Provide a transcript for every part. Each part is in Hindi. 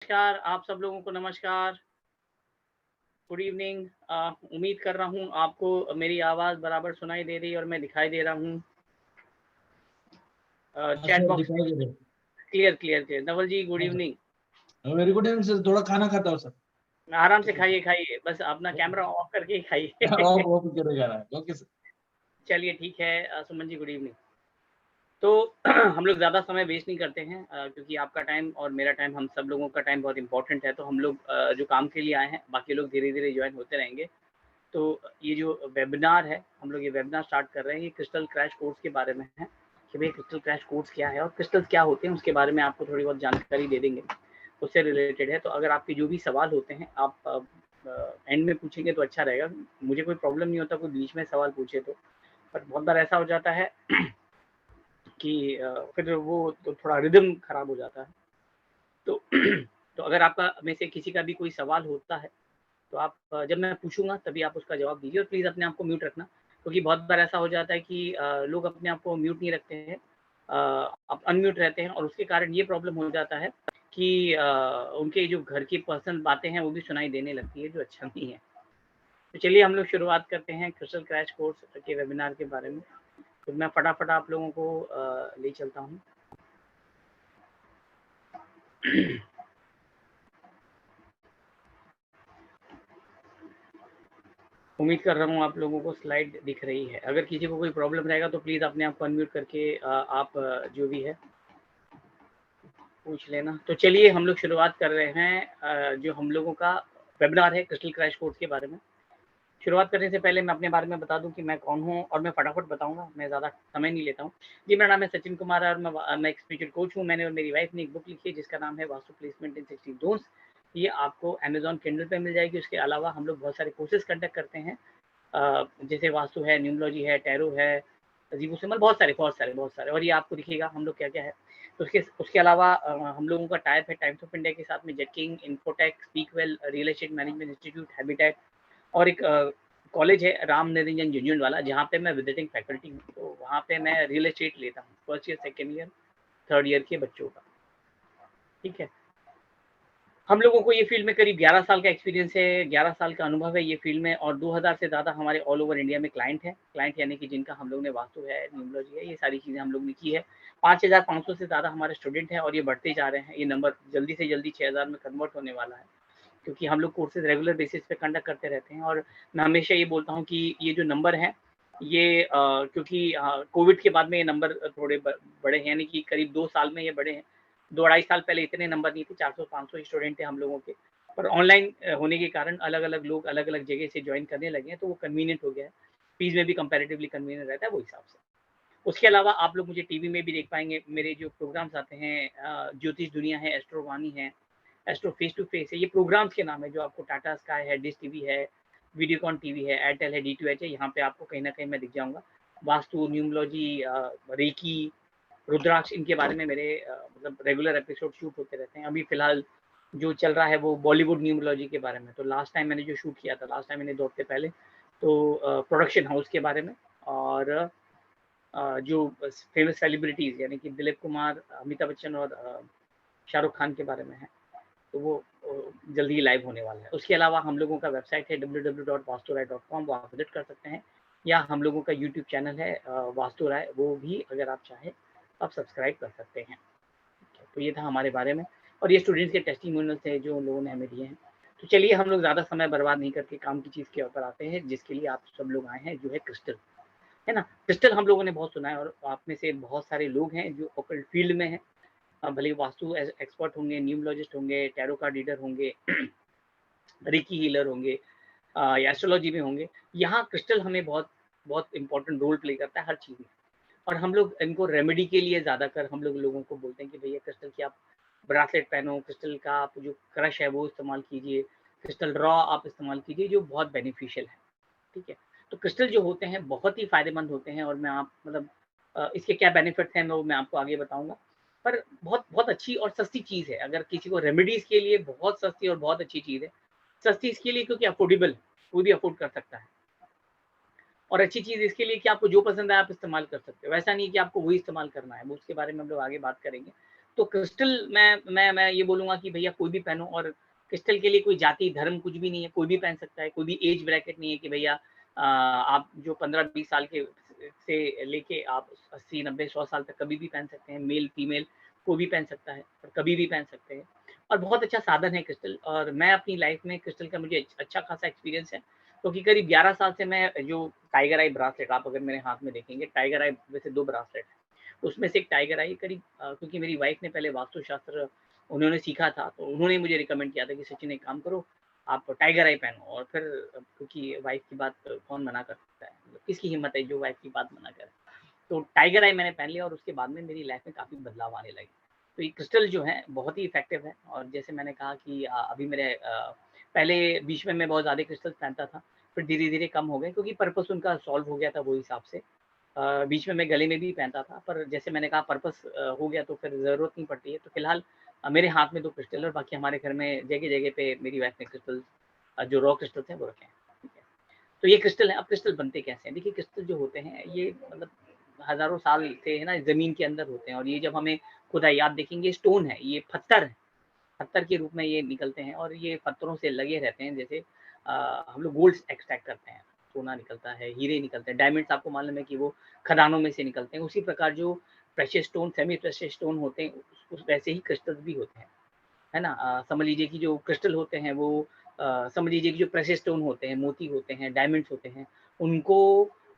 नमस्कार, आप सब लोगों को नमस्कार, गुड इवनिंग। उम्मीद कर रहा हूँ आपको मेरी आवाज़ बराबर सुनाई दे रही है और मैं दिखाई दे रहा हूँ। हाँ चैट सर, बॉक्स दिखाई दे रहे। क्लियर। नवल जी गुड हाँ evening. Sir, very good evening sir. थोड़ा खाना खाता हूँ सर। आराम से खाइए, बस अपना कैमरा ऑफ करके ही ऑफ खाइए। ऑफ करे जा रहा है। Okay sir. चलिए ठीक है। Suman ji good evening. तो हम लोग ज़्यादा समय वेस्ट नहीं करते हैं, क्योंकि आपका टाइम और मेरा टाइम, हम सब लोगों का टाइम बहुत इम्पोर्टेंट है, तो हम लोग जो काम के लिए आए हैं, बाकी लोग धीरे-धीरे जॉइन होते रहेंगे। तो ये जो वेबिनार है, हम लोग ये वेबिनार स्टार्ट कर रहे हैं, ये क्रिस्टल क्रैश कोर्स के बारे में है, कि भई क्रिस्टल क्रैश कोर्स क्या है और क्रिस्टल्स क्या होते हैं, उसके बारे में आपको थोड़ी बहुत जानकारी दे देंगे। उससे रिलेटेड है, तो अगर आपके जो भी सवाल होते हैं, आप एंड में पूछेंगे तो अच्छा रहेगा। मुझे कोई प्रॉब्लम नहीं होता कोई बीच में सवाल पूछे तो, पर बहुत बार ऐसा हो जाता है कि फिर वो तो थोड़ा रिदम खराब हो जाता है। तो तो अगर आपका में से किसी का भी कोई सवाल होता है, तो आप जब मैं पूछूँगा तभी आप उसका जवाब दीजिए और प्लीज़ अपने आप को म्यूट रखना, क्योंकि बहुत बार ऐसा हो जाता है कि लोग अपने आप को म्यूट नहीं रखते हैं, आप अनम्यूट रहते हैं और उसके कारण ये प्रॉब्लम हो जाता है कि उनके जो घर की पर्सनल बातें हैं वो भी सुनाई देने लगती है, जो अच्छा नहीं है। तो चलिए हम लोग शुरुआत करते हैं क्रिस्टल क्रैश कोर्स के वेबिनार के बारे में। तो मैं फटाफट आप लोगों को ले चलता हूँ। उम्मीद कर रहा हूँ आप लोगों को स्लाइड दिख रही है। अगर किसी को कोई प्रॉब्लम रहेगा तो प्लीज़ अपने आप को अनम्यूट करके आप जो भी है पूछ लेना। तो चलिए हम लोग शुरुआत कर रहे हैं, जो हम लोगों का वेबिनार है क्रिस्टल क्रैश कोर्स के बारे में। शुरुआत करने से पहले मैं अपने बारे में बता दूँ कि मैं कौन हूँ और मैं फटाफट बताऊँगा, मैं ज़्यादा समय नहीं लेता हूँ। जी, मेरा नाम है सचिन कुमार और मैं एक स्पिरिचुअल कोच हूँ। मैंने और मेरी वाइफ़ ने एक बुक लिखी है जिसका नाम है वास्तु प्लेसमेंट इन 16 ज़ोन्स। ये आपको अमेज़न किंडल पे मिल जाएगी। उसके अलावा हम लोग बहुत सारे कोर्सेज़ कंडक्ट करते हैं। जैसे वास्तु है, न्यूमरोलॉजी है, टैरो है, अजीबो सिंबल, बहुत सारे और ये आपको दिखेगा हम लोग क्या-क्या है। तो उसके उसके अलावा हम लोगों का टाइप है टाइम्स ऑफ इंडिया के साथ में jet king, infotech, Speakwell, real estate management institute, habitat और एक कॉलेज है राम निरंजन झुंझुनवाला जहाँ पे मैं विजिटिंग फैकल्टी हूँ। तो वहाँ पे मैं रियल एस्टेट लेता हूँ, first year, second year, third year के बच्चों का, ठीक है। हम लोगों को ये फ़ील्ड में करीब 11 साल का एक्सपीरियंस है, 11 साल का अनुभव है ये फ़ील्ड में और 2000 से ज़्यादा हमारे ऑल ओवर इंडिया में क्लाइंट हैं। क्लाइंट यानी कि जिनका हम लोग ने वास्तु है, न्यूमरोलॉजी है, ये सारी चीज़ें हम लोग ने की है। 5500 से ज़्यादा हमारे स्टूडेंट हैं और ये बढ़ते जा रहे हैं। ये नंबर जल्दी से जल्दी 6000 में कन्वर्ट होने वाला है, क्योंकि हम लोग कोर्सेज़ रेगुलर बेसिस पे कंडक्ट करते रहते हैं और मैं हमेशा ये बोलता हूँ कि ये जो नंबर हैं, ये क्योंकि कोविड के बाद में ये नंबर थोड़े बढ़े हैं, यानी कि करीब 2 साल में ये बढ़े हैं। 2 ढाई साल पहले इतने नंबर नहीं थे, 400-500 स्टूडेंट थे हम लोगों के। पर ऑनलाइन होने के कारण अलग-अलग लोग अलग-अलग जगह से जॉइन करने लगे हैं, तो वो कन्वीनिएंट हो गया है। फीस में भी कंपैरेटिवली कन्वीनिएंट रहता है, वो हिसाब से। उसके अलावा आप लोग मुझे टीवी में भी देख पाएँगे, मेरे जो प्रोग्राम्स आते हैं, ज्योतिष दुनिया है, एस्ट्रोवाणी है, एस्ट्रो फेस टू फेस है, ये प्रोग्राम्स के नाम है जो आपको टाटा स्काई है, डिश टीवी है, वीडियोकॉन टीवी है, एयरटेल है, डी2एच है, यहाँ पे आपको कहीं न कहीं मैं दिख जाऊँगा। वास्तु, न्यूमरोलॉजी, रेकी, रुद्राक्ष, इनके बारे में मेरे मतलब रेगुलर एपिसोड शूट होते रहते हैं। अभी फ़िलहाल जो चल रहा है वो बॉलीवुड न्यूमरोलॉजी के बारे में। तो लास्ट टाइम मैंने जो शूट किया था, लास्ट टाइम मैंने 2 हफ्ते पहले, तो प्रोडक्शन हाउस के बारे में और जो फेमस सेलिब्रिटीज़ यानी कि दिलीप कुमार, अमिताभ बच्चन और शाहरुख खान के बारे में है। तो वो जल्दी ही लाइव होने वाला है। उसके अलावा हम लोगों का वेबसाइट है www.vasturai.com, वो आप विज़िट कर सकते हैं या हम लोगों का यूट्यूब चैनल है वास्तु राय, वो भी अगर आप चाहें आप सब्सक्राइब कर सकते हैं। तो ये था हमारे बारे में और ये स्टूडेंट्स के टेस्टिमोनियल्स हैं जो उन लोगों ने हमें दिए हैं। तो चलिए हम लोग ज़्यादा समय बर्बाद नहीं करके काम की चीज़ के ऊपर आते हैं, जिसके लिए आप सब लोग आए हैं, जो है क्रिस्टल, है ना? क्रिस्टल हम लोगों ने बहुत सुना है और आप में से बहुत सारे लोग हैं जो ओकल्ट फील्ड में हैं। भले ही वास्तु एक्सपर्ट होंगे, न्यूमरोलॉजिस्ट होंगे, टैरो कार्ड रीडर होंगे, रेकी हीलर होंगे, या एस्ट्रोलॉजी में होंगे। यहाँ क्रिस्टल हमें बहुत बहुत इम्पोर्टेंट रोल प्ले करता है हर चीज़ में और हम लोग इनको रेमेडी के लिए ज़्यादातर हम लोग लोगों को बोलते हैं कि भैया क्रिस्टल की आप ब्रासलेट पहनो, क्रिस्टल का आप जो क्रश है वो इस्तेमाल कीजिए, क्रिस्टल रॉ आप इस्तेमाल कीजिए जो बहुत बेनिफिशियल है, ठीक है? तो क्रिस्टल जो होते हैं बहुत ही फ़ायदेमंद होते हैं और मैं आप मतलब इसके क्या बेनिफिट्स हैं वो मैं आपको आगे बताऊँगा। पर बहुत बहुत अच्छी और सस्ती चीज़ है, अगर किसी को रेमेडीज़ के लिए बहुत सस्ती और बहुत अच्छी चीज़ है। सस्ती इसके लिए क्योंकि अफोर्डेबल, कोई भी अफोर्ड कर सकता है और अच्छी चीज़ इसके लिए कि आपको जो पसंद है आप इस्तेमाल कर सकते हो। ऐसा नहीं है कि आपको वही इस्तेमाल करना है, वो उसके बारे में हम लोग आगे बात करेंगे। तो क्रिस्टल मैं ये बोलूँगा कि भैया कोई भी पहनो, और क्रिस्टल के लिए कोई जाति, धर्म कुछ भी नहीं है, कोई भी पहन सकता है, कोई भी एज ब्रैकेट नहीं है कि भैया आप जो 15-20 साल के से लेके आप 80, 90, 100 साल तक कभी भी पहन सकते हैं, मेल, फीमेल कोई भी पहन सकता है और कभी भी पहन सकते हैं। और बहुत अच्छा साधन है क्रिस्टल, और मैं अपनी लाइफ में क्रिस्टल का मुझे अच्छा खासा एक्सपीरियंस है, क्योंकि करीब 11 साल से मैं जो टाइगर आई ब्रासलेट, आप अगर मेरे हाथ में देखेंगे, टाइगर आई वैसे 2 ब्रासलेट हैं। उसमें से एक टाइगर आई करीब क्योंकि मेरी वाइफ ने पहले वास्तुशास्त्र उन्होंने सीखा था, तो उन्होंने मुझे रिकमेंड किया था कि सचिन एक काम करो, आप टाइगर आई पहनो। और फिर क्योंकि वाइफ की बात कौन मना कर सकता है, मतलब किसकी हिम्मत है जो वाइफ की बात मना करे। तो टाइगर आई मैंने पहन लिया और उसके बाद में मेरी लाइफ में काफ़ी बदलाव आने लगे। तो ये क्रिस्टल जो है बहुत ही इफ़ेक्टिव है, और जैसे मैंने कहा कि अभी मेरे पहले बीच में मैं बहुत ज़्यादा क्रिस्टल्स पहनता था, फिर धीरे-धीरे कम हो गए क्योंकि पर्पस उनका सॉल्व हो गया था वो हिसाब से। बीच में मैं गले में भी पहनता था, पर जैसे मैंने कहा पर्पस हो गया तो फिर ज़रूरत नहीं पड़ती है। तो फिलहाल मेरे हाथ में 2 क्रिस्टल, और बाकी हमारे घर में जगह-जगह पे मेरी वाइफ ने क्रिस्टल्स जो रॉ क्रिस्टल्स हैं वो रखे हैं। ठीक है। तो ये क्रिस्टल है। अब क्रिस्टल बनते कैसे हैं? देखिए क्रिस्टल जो होते हैं ये मतलब हज़ारों साल से है ना ज़मीन के अंदर होते हैं, और ये जब हमें खुदाई आप देखेंगे स्टोन है, ये पत्थर है। पत्थर के रूप में ये निकलते हैं, और ये पत्थरों से लगे रहते हैं, जैसे हम लोग गोल्ड एक्सट्रैक्ट करते हैं, सोना निकलता है, हीरे निकलते हैं, डायमंड्स आपको मालूम है कि वो खदानों में से निकलते हैं। उसी प्रकार जो precious stone, semi precious stone होते हैं, उस वैसे ही क्रिस्टल्स भी होते हैं, है ना? समझ लीजिए कि जो क्रिस्टल होते हैं वो समझ लीजिए कि जो प्रेशियस स्टोन होते हैं, मोती होते हैं, डायमंड्स होते हैं, उनको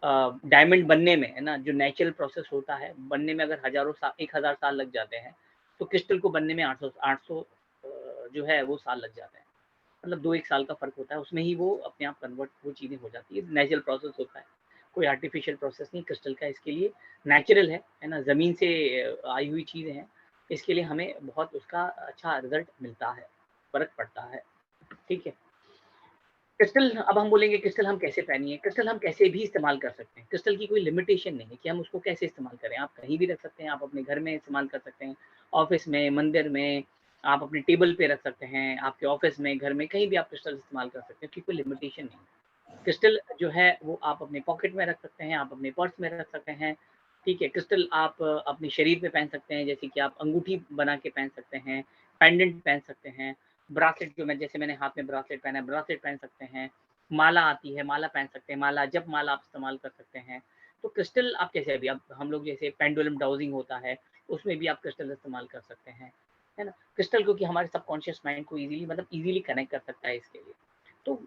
डायमंड बनने में, है ना, जो नेचुरल प्रोसेस होता है, बनने में अगर हज़ारों साल 1000 साल लग जाते हैं, तो क्रिस्टल को बनने में 800 जो है वो साल लग जाते हैं। मतलब 2-1 साल का फ़र्क होता है, उसमें ही वो अपने आप कन्वर्ट वो चीज़ें हो जाती है, नेचुरल प्रोसेस होता है। कोई आर्टिफ़िशियल प्रोसेस नहीं क्रिस्टल का, इसके लिए नेचुरल है ना? ज़मीन से आई हुई चीज़ें हैं, इसके लिए हमें बहुत उसका अच्छा रिज़ल्ट मिलता है, फ़र्क पड़ता है, ठीक है? क्रिस्टल, अब हम बोलेंगे क्रिस्टल हम कैसे पहनिए? क्रिस्टल हम कैसे भी इस्तेमाल कर सकते हैं। क्रिस्टल की कोई लिमिटेशन नहीं है कि हम उसको कैसे इस्तेमाल करें। आप कहीं भी रख सकते हैं, आप अपने घर में इस्तेमाल कर सकते हैं, ऑफ़िस में, मंदिर में, आप अपने टेबल पे रख सकते हैं, आपके ऑफ़िस में, घर में, कहीं भी आप क्रिस्टल इस्तेमाल कर सकते हैं, उसकी कोई लिमिटेशन नहीं है। क्रिस्टल जो है वो आप अपने पॉकेट में रख सकते हैं, आप अपने पर्स में रख सकते हैं, ठीक है? क्रिस्टल आप अपने शरीर पे पहन सकते हैं, जैसे कि आप अंगूठी बना के पहन सकते हैं, पेंडेंट पहन सकते हैं, ब्रासलेट जो मैं जैसे मैंने हाथ में ब्रासलेट पहना है, ब्रासलेट पहन सकते हैं, माला आती है, माला पहन सकते हैं, माला जपमाला आप इस्तेमाल कर सकते हैं। तो क्रिस्टल आप कैसे भी, अब हम लोग जैसे पेंडुलम डाउजिंग होता है, उसमें भी आप क्रिस्टल इस्तेमाल कर सकते हैं, है ना? क्रिस्टल क्योंकि हमारे सबकॉन्शियस माइंड को ईज़िली मतलब ईज़िली कनेक्ट कर सकता है इसके लिए। तो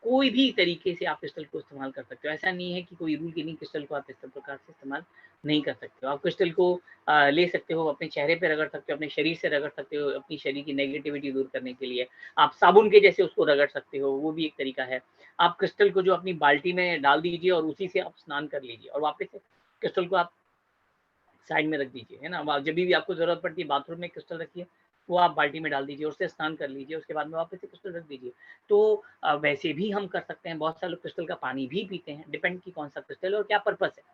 कोई भी तरीके से आप क्रिस्टल को इस्तेमाल कर सकते हो। ऐसा नहीं है कि कोई रूल की नहीं, क्रिस्टल को आप इस प्रकार से इस्तेमाल नहीं कर सकते हो। आप क्रिस्टल को ले सकते हो, अपने चेहरे पे रगड़ सकते हो, अपने शरीर से रगड़ सकते हो, अपनी शरीर की नेगेटिविटी दूर करने के लिए। आप साबुन के जैसे उसको रगड़ सकते हो, वो भी एक तरीका है। आप क्रिस्टल को जो अपनी बाल्टी में डाल दीजिए और उसी से आप स्नान कर लीजिए, और वापस से क्रिस्टल को आप साइड में रख दीजिए, है ना? जब भी आपको ज़रूरत पड़ती है बाथरूम में क्रिस्टल रखिए, वो आप बाल्टी में डाल दीजिए, उससे स्नान कर लीजिए, उसके बाद में वापस से क्रिस्टल रख दीजिए। तो वैसे भी हम कर सकते हैं, बहुत सारे लोग क्रिस्टल का पानी भी पीते हैं, डिपेंड कि कौन-सा क्रिस्टल है और क्या पर्पज़ है,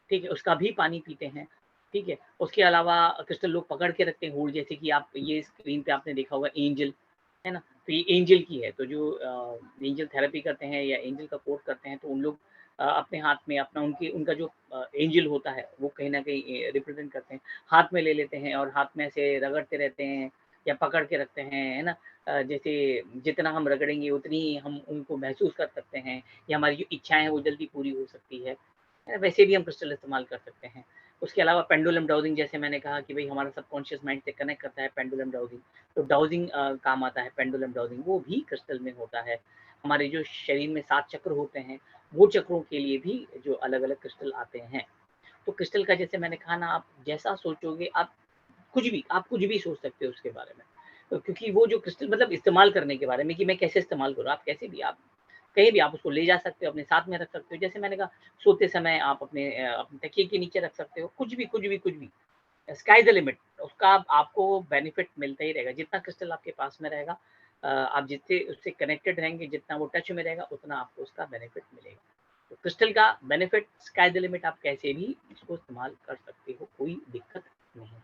ठीक है? उसका भी पानी पीते हैं, ठीक है? उसके अलावा क्रिस्टल लोग पकड़ के रखते हैं होल्ड, जैसे कि आप ये स्क्रीन पे आपने देखा होगा एंजल, है ना? तो ये एंजल की है, तो जो एंजल थेरेपी करते हैं या एंजल का कोर्स करते हैं, तो उन लोग अपने हाथ में अपना उनकी उनका जो एंजल होता है, वो कहीं न कहीं रिप्रेज़ेंट करते हैं। हाथ में ले लेते हैं और हाथ में ऐसे रगड़ते रहते हैं या पकड़ के रखते हैं, है ना? जैसे जितना हम रगड़ेंगे उतनी ही हम उनको महसूस कर सकते हैं, या हमारी जो इच्छाएँ हैं वो जल्दी पूरी हो सकती है। वैसे भी हम क्रिस्टल इस्तेमाल कर सकते हैं। उसके अलावा पेंडुलम डाउजिंग, जैसे मैंने कहा कि भई हमारा सबकॉन्शियस माइंड से कनेक्ट करता है पेंडुलम डाउजिंग। तो डाउजिंग काम आता है पेंडुलम डाउजिंग, वो भी क्रिस्टल में होता है। हमारे जो शरीर में 7 चक्र होते हैं, वो चक्रों के लिए भी जो अलग-अलग क्रिस्टल आते हैं। तो क्रिस्टल का जैसे मैंने कहा ना, आप जैसा सोचोगे आप कुछ भी सोच सकते हो उसके बारे में। क्योंकि वो जो क्रिस्टल मतलब इस्तेमाल करने के बारे में कि मैं कैसे इस्तेमाल करूँ, आप कैसे भी आप कहीं भी आप उसको ले जा सकते हो, अपने साथ में रख सकते हो। जैसे मैंने कहा सोते समय आप अपने तकिए के नीचे रख सकते हो, कुछ भी, कुछ भी, कुछ भी। स्काई द लिमिट, उसका आपको बेनिफिट मिलता ही रहेगा। जितना क्रिस्टल आपके पास में रहेगा आप जितने उससे कनेक्टेड रहेंगे, जितना वो टच में रहेगा, उतना आपको उसका बेनिफिट मिलेगा। तो क्रिस्टल का बेनिफिट स्काई द लिमिट, आप कैसे भी इसको इस्तेमाल कर सकते हो, कोई दिक्कत नहीं,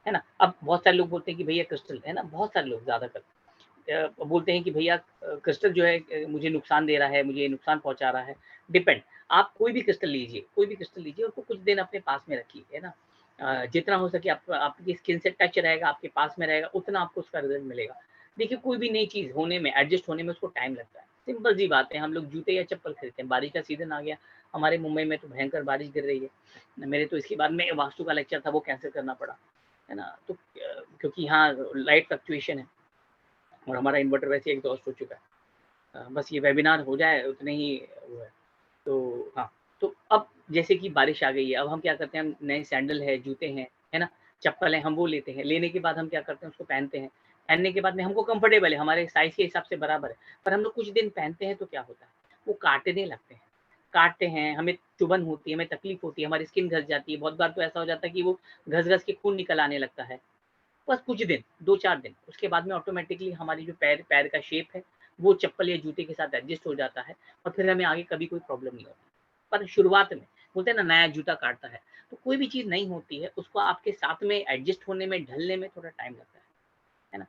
है ना? अब बहुत सारे लोग बोलते हैं कि भैया क्रिस्टल, है ना? बहुत सारे लोग ज़्यादातर बोलते हैं कि भैया क्रिस्टल जो है मुझे नुकसान दे रहा है, मुझे नुकसान पहुँचा रहा है। डिपेंड, आप कोई भी क्रिस्टल लीजिए, कोई भी क्रिस्टल लीजिए, उसको कुछ दिन अपने पास में रखिए, है ना? जितना हो सके आप आपकी स्किन से टच रहेगा, आपके पास में रहेगा, उतना आपको उसका रिज़ल्ट मिलेगा। देखिए कोई भी नई चीज़ होने में, एडजस्ट होने में उसको टाइम लगता है। सिंपल सी बात है, हम लोग जूते या चप्पल खरीदते हैं, बारिश का सीज़न आ गया, हमारे मुंबई में तो भयंकर बारिश गिर रही है। मेरे तो इसके बाद में वास्तु का लेक्चर था, वो कैंसल करना पड़ा, है ना? तो क्योंकि यहाँ लाइट फ्लक्चुएशन है और हमारा इन्वर्टर वैसे ही एग्ज़ॉस्ट हो चुका है। बस ये वेबिनार हो जाए उतने ही वो है। तो हाँ, तो अब जैसे कि बारिश आ गई है, अब हम क्या करते हैं, हम नए सैंडल है, जूते हैं, है ना? चप्पल है, हम वो लेते हैं। लेने के बाद हम क्या करते हैं, उसको पहनते हैं। पहनने के बाद में हमको कंफर्टेबल है, हमारे साइज़ के हिसाब से बराबर है। पर हम लोग कुछ दिन पहनते हैं तो क्या होता है, वो काटने लगते हैं। काटते हैं, हमें चुभन होती है, हमें तकलीफ़ होती है, हमारी स्किन घस जाती है। बहुत बार तो ऐसा हो जाता है कि वो घस-घस के खून निकल आने लगता है। बस कुछ दिन, 2-4 दिन, उसके बाद में ऑटोमैटिकली हमारी जो पैर पैर का शेप है, वो चप्पल या जूते के साथ एडजस्ट हो जाता है और फिर हमें आगे कभी कोई प्रॉब्लम नहीं होती। पर शुरुआत में बोलते हैं ना, नया जूता काटता है, तो कोई भी चीज़ नई होती है, उसको आपके साथ में एडजस्ट होने में, ढलने में थोड़ा टाइम लगता है ना?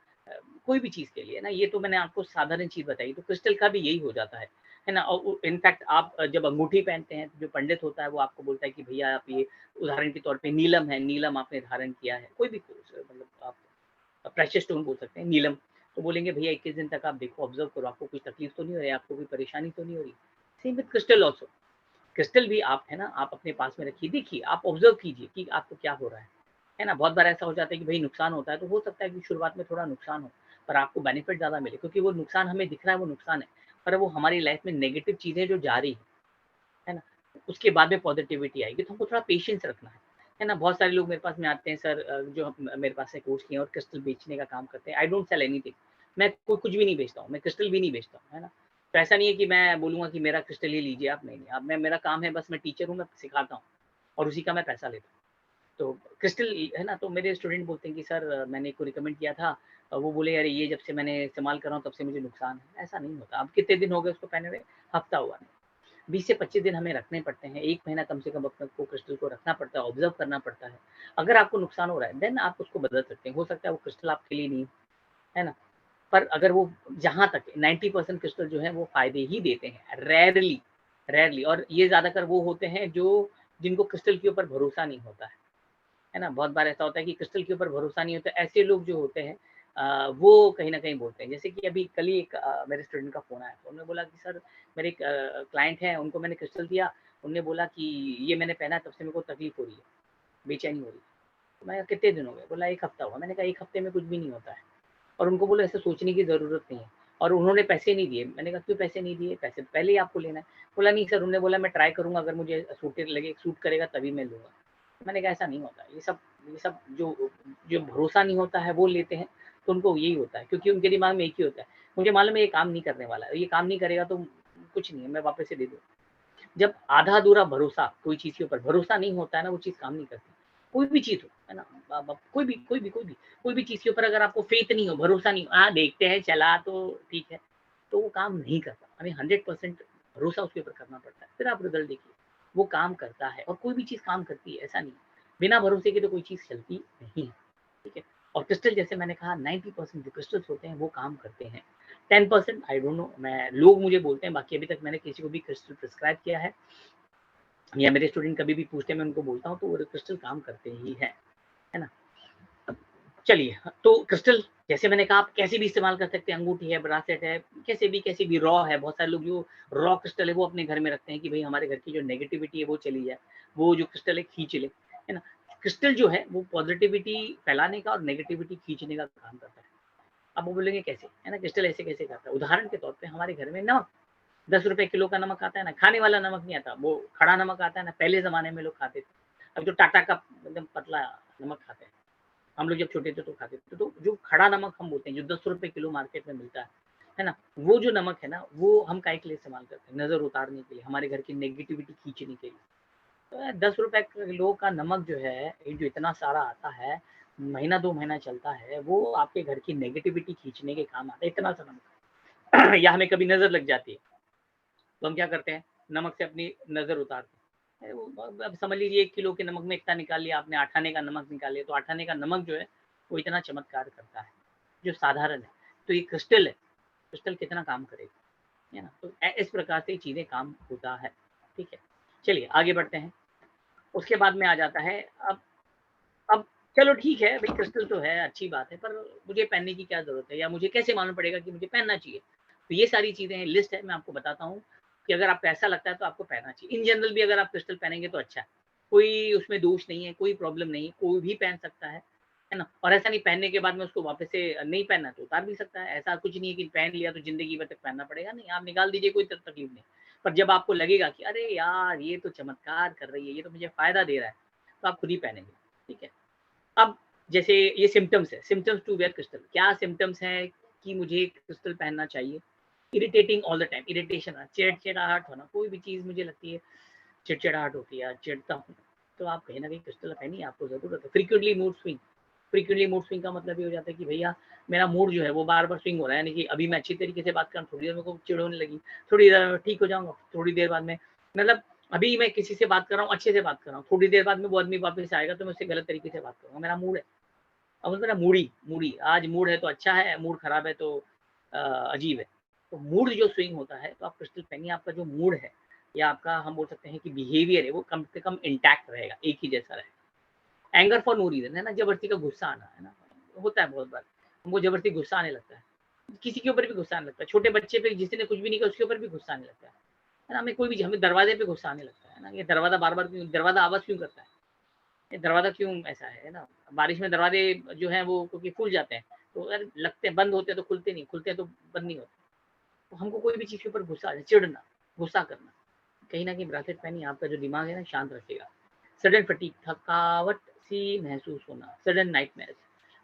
कोई भी चीज़ के लिए ना, ये तो मैंने आपको साधारण चीज़ बताई, तो क्रिस्टल का भी यही हो जाता है ना? और इनफैक्ट आप जब अंगूठी पहनते हैं, तो जो पंडित होता है, वो आपको बोलता है कि भैया आप ये उदाहरण के तौर पे नीलम है, नीलम आपने धारण किया है, कोई भी मतलब आप प्रेशियस स्टोन बोल सकते हैं, नीलम। तो बोलेंगे भैया 21 दिन तक आप देखो, ऑब्ज़र्व करो, आपको कोई तकलीफ तो नहीं हो रही है, आपको कोई परेशानी तो नहीं हो रही। Same with crystal also. Crystal भी आप है ना, आप अपने पास में रखिए, देखिए, आप ऑब्ज़र्व कीजिए कि आपको क्या हो रहा है ना? बहुत बार ऐसा हो जाता है कि भई नुकसान होता है, तो हो सकता है कि शुरुआत में थोड़ा नुकसान हो, पर आपको बेनिफिट ज़्यादा मिले, क्योंकि वो नुकसान हमें दिख रहा है, वो नुकसान है, पर वो हमारी लाइफ़ में नेगेटिव चीज़ें जो जा रही है ना? उसके बाद में पॉज़िटिविटी आएगी, तो हमको थोड़ा पेशेंस रखना है ना? बहुत सारे लोग मेरे पास में आते हैं, सर जो मेरे पास से कोर्स किए हैं और क्रिस्टल बेचने का काम करते हैं। I don't sell anything. मैं कुछ भी नहीं बेचता हूँ, मैं क्रिस्टल भी नहीं बेचता हूँ, है ना? तो ऐसा नहीं है कि मैं बोलूँगा कि मेरा क्रिस्टल ही लीजिए आप, नहीं, नहीं। अब मैं, मेरा काम है, बस मैं टीचर हूँ, मैं सिखाता हूँ और उसी का मैं पैसा लेता हूँ। तो क्रिस्टल है ना, तो मेरे स्टूडेंट बोलते हैं कि सर मैंने इसको रिकमेंड किया था, वो बोले अरे ये जब से मैंने इस्तेमाल कर रहा हूँ तब से मुझे नुकसान है। ऐसा नहीं होता। अब कितने दिन हो गए उसको पहने हुए? हफ्ता हुआ नहीं। 20 से 25 दिन हमें रखने पड़ते हैं, 1 महीना कम से कम अपने को क्रिस्टल को रखना पड़ता है, ऑब्ज़र्व करना पड़ता है। अगर आपको नुकसान हो रहा है, देन आप उसको बदल सकते हैं। हो सकता है वो क्रिस्टल आपके लिए नहीं हो, है ना? पर अगर वो, जहाँ तक 90% क्रिस्टल जो है वो फ़ायदे ही देते हैं, रेयरली रेयरली, और ये ज़्यादातर वो होते हैं जो, जिनको क्रिस्टल के ऊपर भरोसा नहीं होता है ना? बहुत बार ऐसा होता है कि क्रिस्टल के ऊपर भरोसा नहीं होता, ऐसे लोग जो होते हैं वो कहीं न कहीं बोलते हैं। जैसे कि अभी कल ही एक मेरे स्टूडेंट का फ़ोन आया, तो उन्होंने बोला कि सर मेरे एक क्लाइंट हैं, उनको मैंने क्रिस्टल दिया, उन्होंने बोला कि ये मैंने पहना है तब से मेरे को तकलीफ़ हो रही है, बेचैनी हो रही है। तो मैंने कहा कितने दिन हो गए? बोला 1 हफ़्ता हुआ। मैंने कहा 1 हफ़्ते में कुछ भी नहीं होता है, और उनको बोला ऐसे सोचने की ज़रूरत नहीं है, और उन्होंने पैसे नहीं दिए। मैंने कहा क्यों पैसे नहीं दिए? पैसे तो पहले ही आपको लेना है। बोला नहीं सर, उन्होंने बोला मैं ट्राई करूँगा, अगर मुझे सूट करेगा तभी मैं लूँगा। मैंने कहा ऐसा नहीं होता। ये सब जो जो भरोसा नहीं होता है वो लेते हैं, तो उनको यही होता है, क्योंकि उनके दिमाग में एक ही होता है, मुझे मालूम है ये काम नहीं करने वाला है, ये काम नहीं करेगा तो कुछ नहीं है, मैं वापस से दे दूँ। जब आधा-अधूरा भरोसा कोई चीज़ के ऊपर भरोसा नहीं होता है ना, वो चीज़ काम नहीं करती। कोई भी चीज़ हो, है ना? ब ब कोई भी चीज़ के ऊपर अगर आपको फ़ेथ नहीं हो, भरोसा नहीं हो, हाँ, देखते हैं चला तो ठीक है, तो वो काम नहीं करता। हमें 100% भरोसा उसके ऊपर करना पड़ता है, फिर आप रिज़ल्ट देखिए, वो काम करता है, और कोई भी चीज़ काम करती है, ऐसा नहीं है। बिना भरोसे के तो कोई चीज़ चलती नहीं है, ठीक है? और क्रिस्टल, जैसे मैंने कहा, 90% जो क्रिस्टल्स होते हैं वो काम करते हैं। 10% आई डोंट नो, मैं, लोग मुझे बोलते हैं, बाकी अभी तक मैंने किसी को भी क्रिस्टल प्रिस्क्राइब किया है, या मेरे स्टूडेंट कभी भी पूछते हैं, मैं उनको बोलता हूँ, तो वो क्रिस्टल काम करते ही हैं, है ना? चलिए, तो क्रिस्टल, जैसे मैंने कहा, आप कैसे भी इस्तेमाल कर सकते हैं, अंगूठी है, ब्रासलेट है, कैसे भी रॉ है, बहुत सारे लोग जो रॉ क्रिस्टल है वो अपने घर में रखते हैं कि भई हमारे घर की जो नेगेटिविटी है वो चली जाए, वो जो क्रिस्टल है खींच ले, है ना? क्रिस्टल जो है वो पॉज़िटिविटी फैलाने का और नेगेटिविटी खींचने का काम करता है। अब वो बोलेंगे कैसे? है ना? क्रिस्टल ऐसे कैसे करता है? उदाहरण के तौर पे हमारे घर में नमक, ₹10 किलो का नमक आता है ना, खाने वाला नमक नहीं आता, वो खड़ा नमक आता है ना, पहले ज़माने में लोग खाते थे। अब जो टाटा का एकदम पतला नमक खाते हैं, हम लोग जब छोटे थे तो खाते थे। तो जो खड़ा नमक हम बोलते हैं, जो ₹10 किलो मार्केट में मिलता है ना? वो जो नमक है ना, वो हम काहे के लिए इस्तेमाल करते हैं? नज़र उतारने के लिए, हमारे घर की नेगेटिविटी खींचने के लिए। तो ₹10 किलो का नमक जो है, ये जो इतना सारा आता है, महीना 2 महीना चलता है, वो आपके घर की नेगेटिविटी खींचने के काम आता है, इतना सा नमक। या हमें कभी नज़र लग जाती है, तो हम क्या करते हैं, नमक से अपनी नज़र उतारते हैं। अब समझ लीजिए 1 किलो के नमक में इतना निकाल लिया आपने, 8 आने का नमक निकाल लिया, तो 8 आने का नमक जो है, वो इतना चमत्कार करता है, जो साधारण है। तो ये क्रिस्टल है, क्रिस्टल कितना काम करेगा, है ना? तो इस प्रकार से चीज़ें काम होता है, ठीक है? चलिए आगे बढ़ते हैं। उसके बाद में आ जाता है, अब अब चलो ठीक है भाई, क्रिस्टल तो है, अच्छी बात है, पर मुझे पहनने की क्या ज़रूरत है, या मुझे कैसे मालूम पड़ेगा कि मुझे पहनना चाहिए? तो ये सारी चीज़ें हैं, लिस्ट है, मैं आपको बताता हूँ कि अगर आपको ऐसा लगता है तो आपको पहनना चाहिए। इन जनरल भी अगर आप क्रिस्टल पहनेंगे तो अच्छा है, कोई उसमें दोष नहीं है, कोई प्रॉब्लम नहीं है, कोई भी पहन सकता है ना? और ऐसा नहीं पहनने के बाद में उसको वापस से नहीं पहनना है तो उतार भी सकता है, ऐसा कुछ नहीं है कि पहन लिया तो ज़िंदगी भर तक पहनना पड़ेगा, नहीं, आप निकाल दीजिए, कोई त तकलीफ नहीं। पर जब आपको लगेगा कि अरे यार! ये तो चमत्कार कर रही है, ये तो मुझे फ़ायदा दे रहा है, तो आप खुद ही पहनेंगे, ठीक है? अब जैसे ये सिम्पटम्स है, सिम्पटम्स टू वियर क्रिस्टल, क्या सिम्पटम्स हैं कि मुझे क्रिस्टल पहनना चाहिए? Irritating all the time, irritation चिड़चिड़ाहट होना, कोई भी चीज़ मुझे लगती है चिड़चिड़ाहट होती है, चिढ़ता हूँ, तो आप कहीं न कहीं क्रिस्टल पहनिए, आपको ज़रूरत है। फ्रीक्वेंटली मूड स्विंग का मतलब ये हो जाता है कि भैया मेरा मूड जो है वो बार-बार स्विंग हो रहा है, यानी कि अभी मैं अच्छी तरीके से बात कर रहा हूँ, थोड़ी देर मेरे को चिढ़ होने लगी, थोड़ी देर में ठीक हो जाऊँगा, थोड़ी देर बाद में मतलब अभी मैं किसी से बात कर रहा हूँ, अच्छे से बात कर रहा हूँ, थोड़ी देर बाद में वो आदमी वापस आएगा तो मैं उससे गलत तरीके से बात करूँगा, मेरा मूड है। अब बोलते हैं ना मूडी मूडी, आज मूड है तो अच्छा है, मूड खराब है तो अजीब है। तो मूड जो स्विंग होता है तो आप क्रिस्टल पहनिए, आपका जो मूड है या आपका हम बोल सकते हैं कि बिहेवियर है वो कम से कम इंटैक्ट रहेगा, एक ही जैसा रहेगा। एंगर फॉर नो रीज़न है ना, ज़बरदस्ती का गुस्सा आना, है ना? होता है बहुत बार, हमको ज़बरदस्ती गुस्सा आने लगता है। किसी के ऊपर भी गुस्सा आने लगता है, छोटे बच्चे पे जिसने कुछ भी नहीं किया उसके ऊपर भी गुस्सा आने लगता है ना? हमें कोई भी हमें दरवाज़े पे गुस्सा आने लगता है ना? ये दरवाज़ा बार-बार क्यों दरवाज़ा आवाज़ क्यों करता है? ये दरवाज़ा क्यों ऐसा है ना? बारिश में दरवाज़े जो हैं वो क्योंकि फूल जाते हैं, तो यार लगते हैं बंद होते हैं तो खुलते नहीं, खुलते हैं तो बंद नहीं होते। तो हमको कोई भी चीज़ के ऊपर गुस्सा आ जाए, चिढ़ना, गुस्सा करना, कहीं न कहीं ब्रेसलेट पहनिए, आपका जो दिमाग है ना शांत रखेगा। सडन फटीग थकावट सी महसूस होना, सडन नाइटमेयर्स,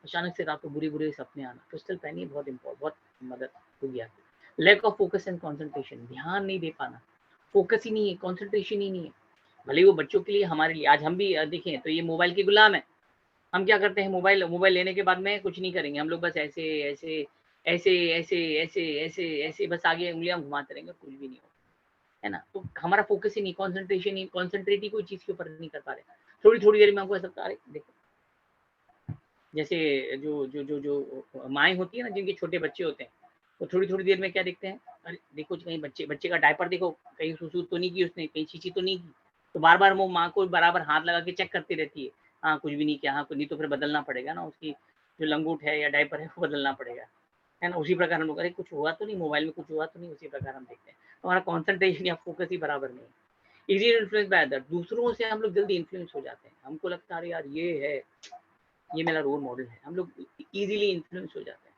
अचानक से रात को बुरे-बुरे सपने आना, क्रिस्टल पहनिए बहुत मदद होगी आपकी। Lack of focus and concentration, ध्यान नहीं दे पाना, फोकस ही नहीं है, कंसंट्रेशन ही नहीं है। भले ही वो बच्चों के लिए, हमारे लिए, आज हम भी देखें तो ये मोबाइल के गुलाम हैं। हम क्या करते हैं, मोबाइल मोबाइल लेने के बाद में कुछ नहीं करेंगे, हम लोग बस ऐसे बस आगे उँगलियाँ घुमाते रहेंगे, कुछ भी नहीं होगा, है ना? तो हमारा फ़ोकस ही नहीं, कॉन्सन्ट्रेट ही कोई चीज़ के ऊपर नहीं कर पा रहे। थोड़ी-थोड़ी देर में हमको ऐसा लगता है, अरे! देखो, जैसे जो माएँ होती है ना, जिनके छोटे बच्चे होते हैं, वो थोड़ी-थोड़ी देर में क्या देखते हैं, अरे! देखो कहीं बच्चे बच्चे का डायपर देखो, कहीं सुसु तो नहीं की उसने, कहीं छींची तो नहीं की। तो बार-बार वो माँ को बराबर हाथ लगा के चेक करती रहती है। हाँ, कुछ भी नहीं किया, हाँ, नहीं तो फिर बदलना पड़ेगा ना, उसकी जो लंगोट है या डायपर है वो बदलना पड़ेगा। है ना? उसी प्रकार हम लोग, अरे! कुछ हुआ तो नहीं, मोबाइल में कुछ हुआ तो नहीं, उसी प्रकार हम देखते हैं। तो हमारा कॉन्सन्ट्रेशन या फ़ोकस ही बराबर नहीं है। ईज़िली इन्फ्लुएंस बाय अदर, दूसरों से हम लोग जल्दी इन्फ्लुएंस हो जाते हैं। हमको लगता है अरे यार ये है, ये मेरा रोल मॉडल है। हम लोग ईज़िली इन्फ्लुएंस हो जाते हैं।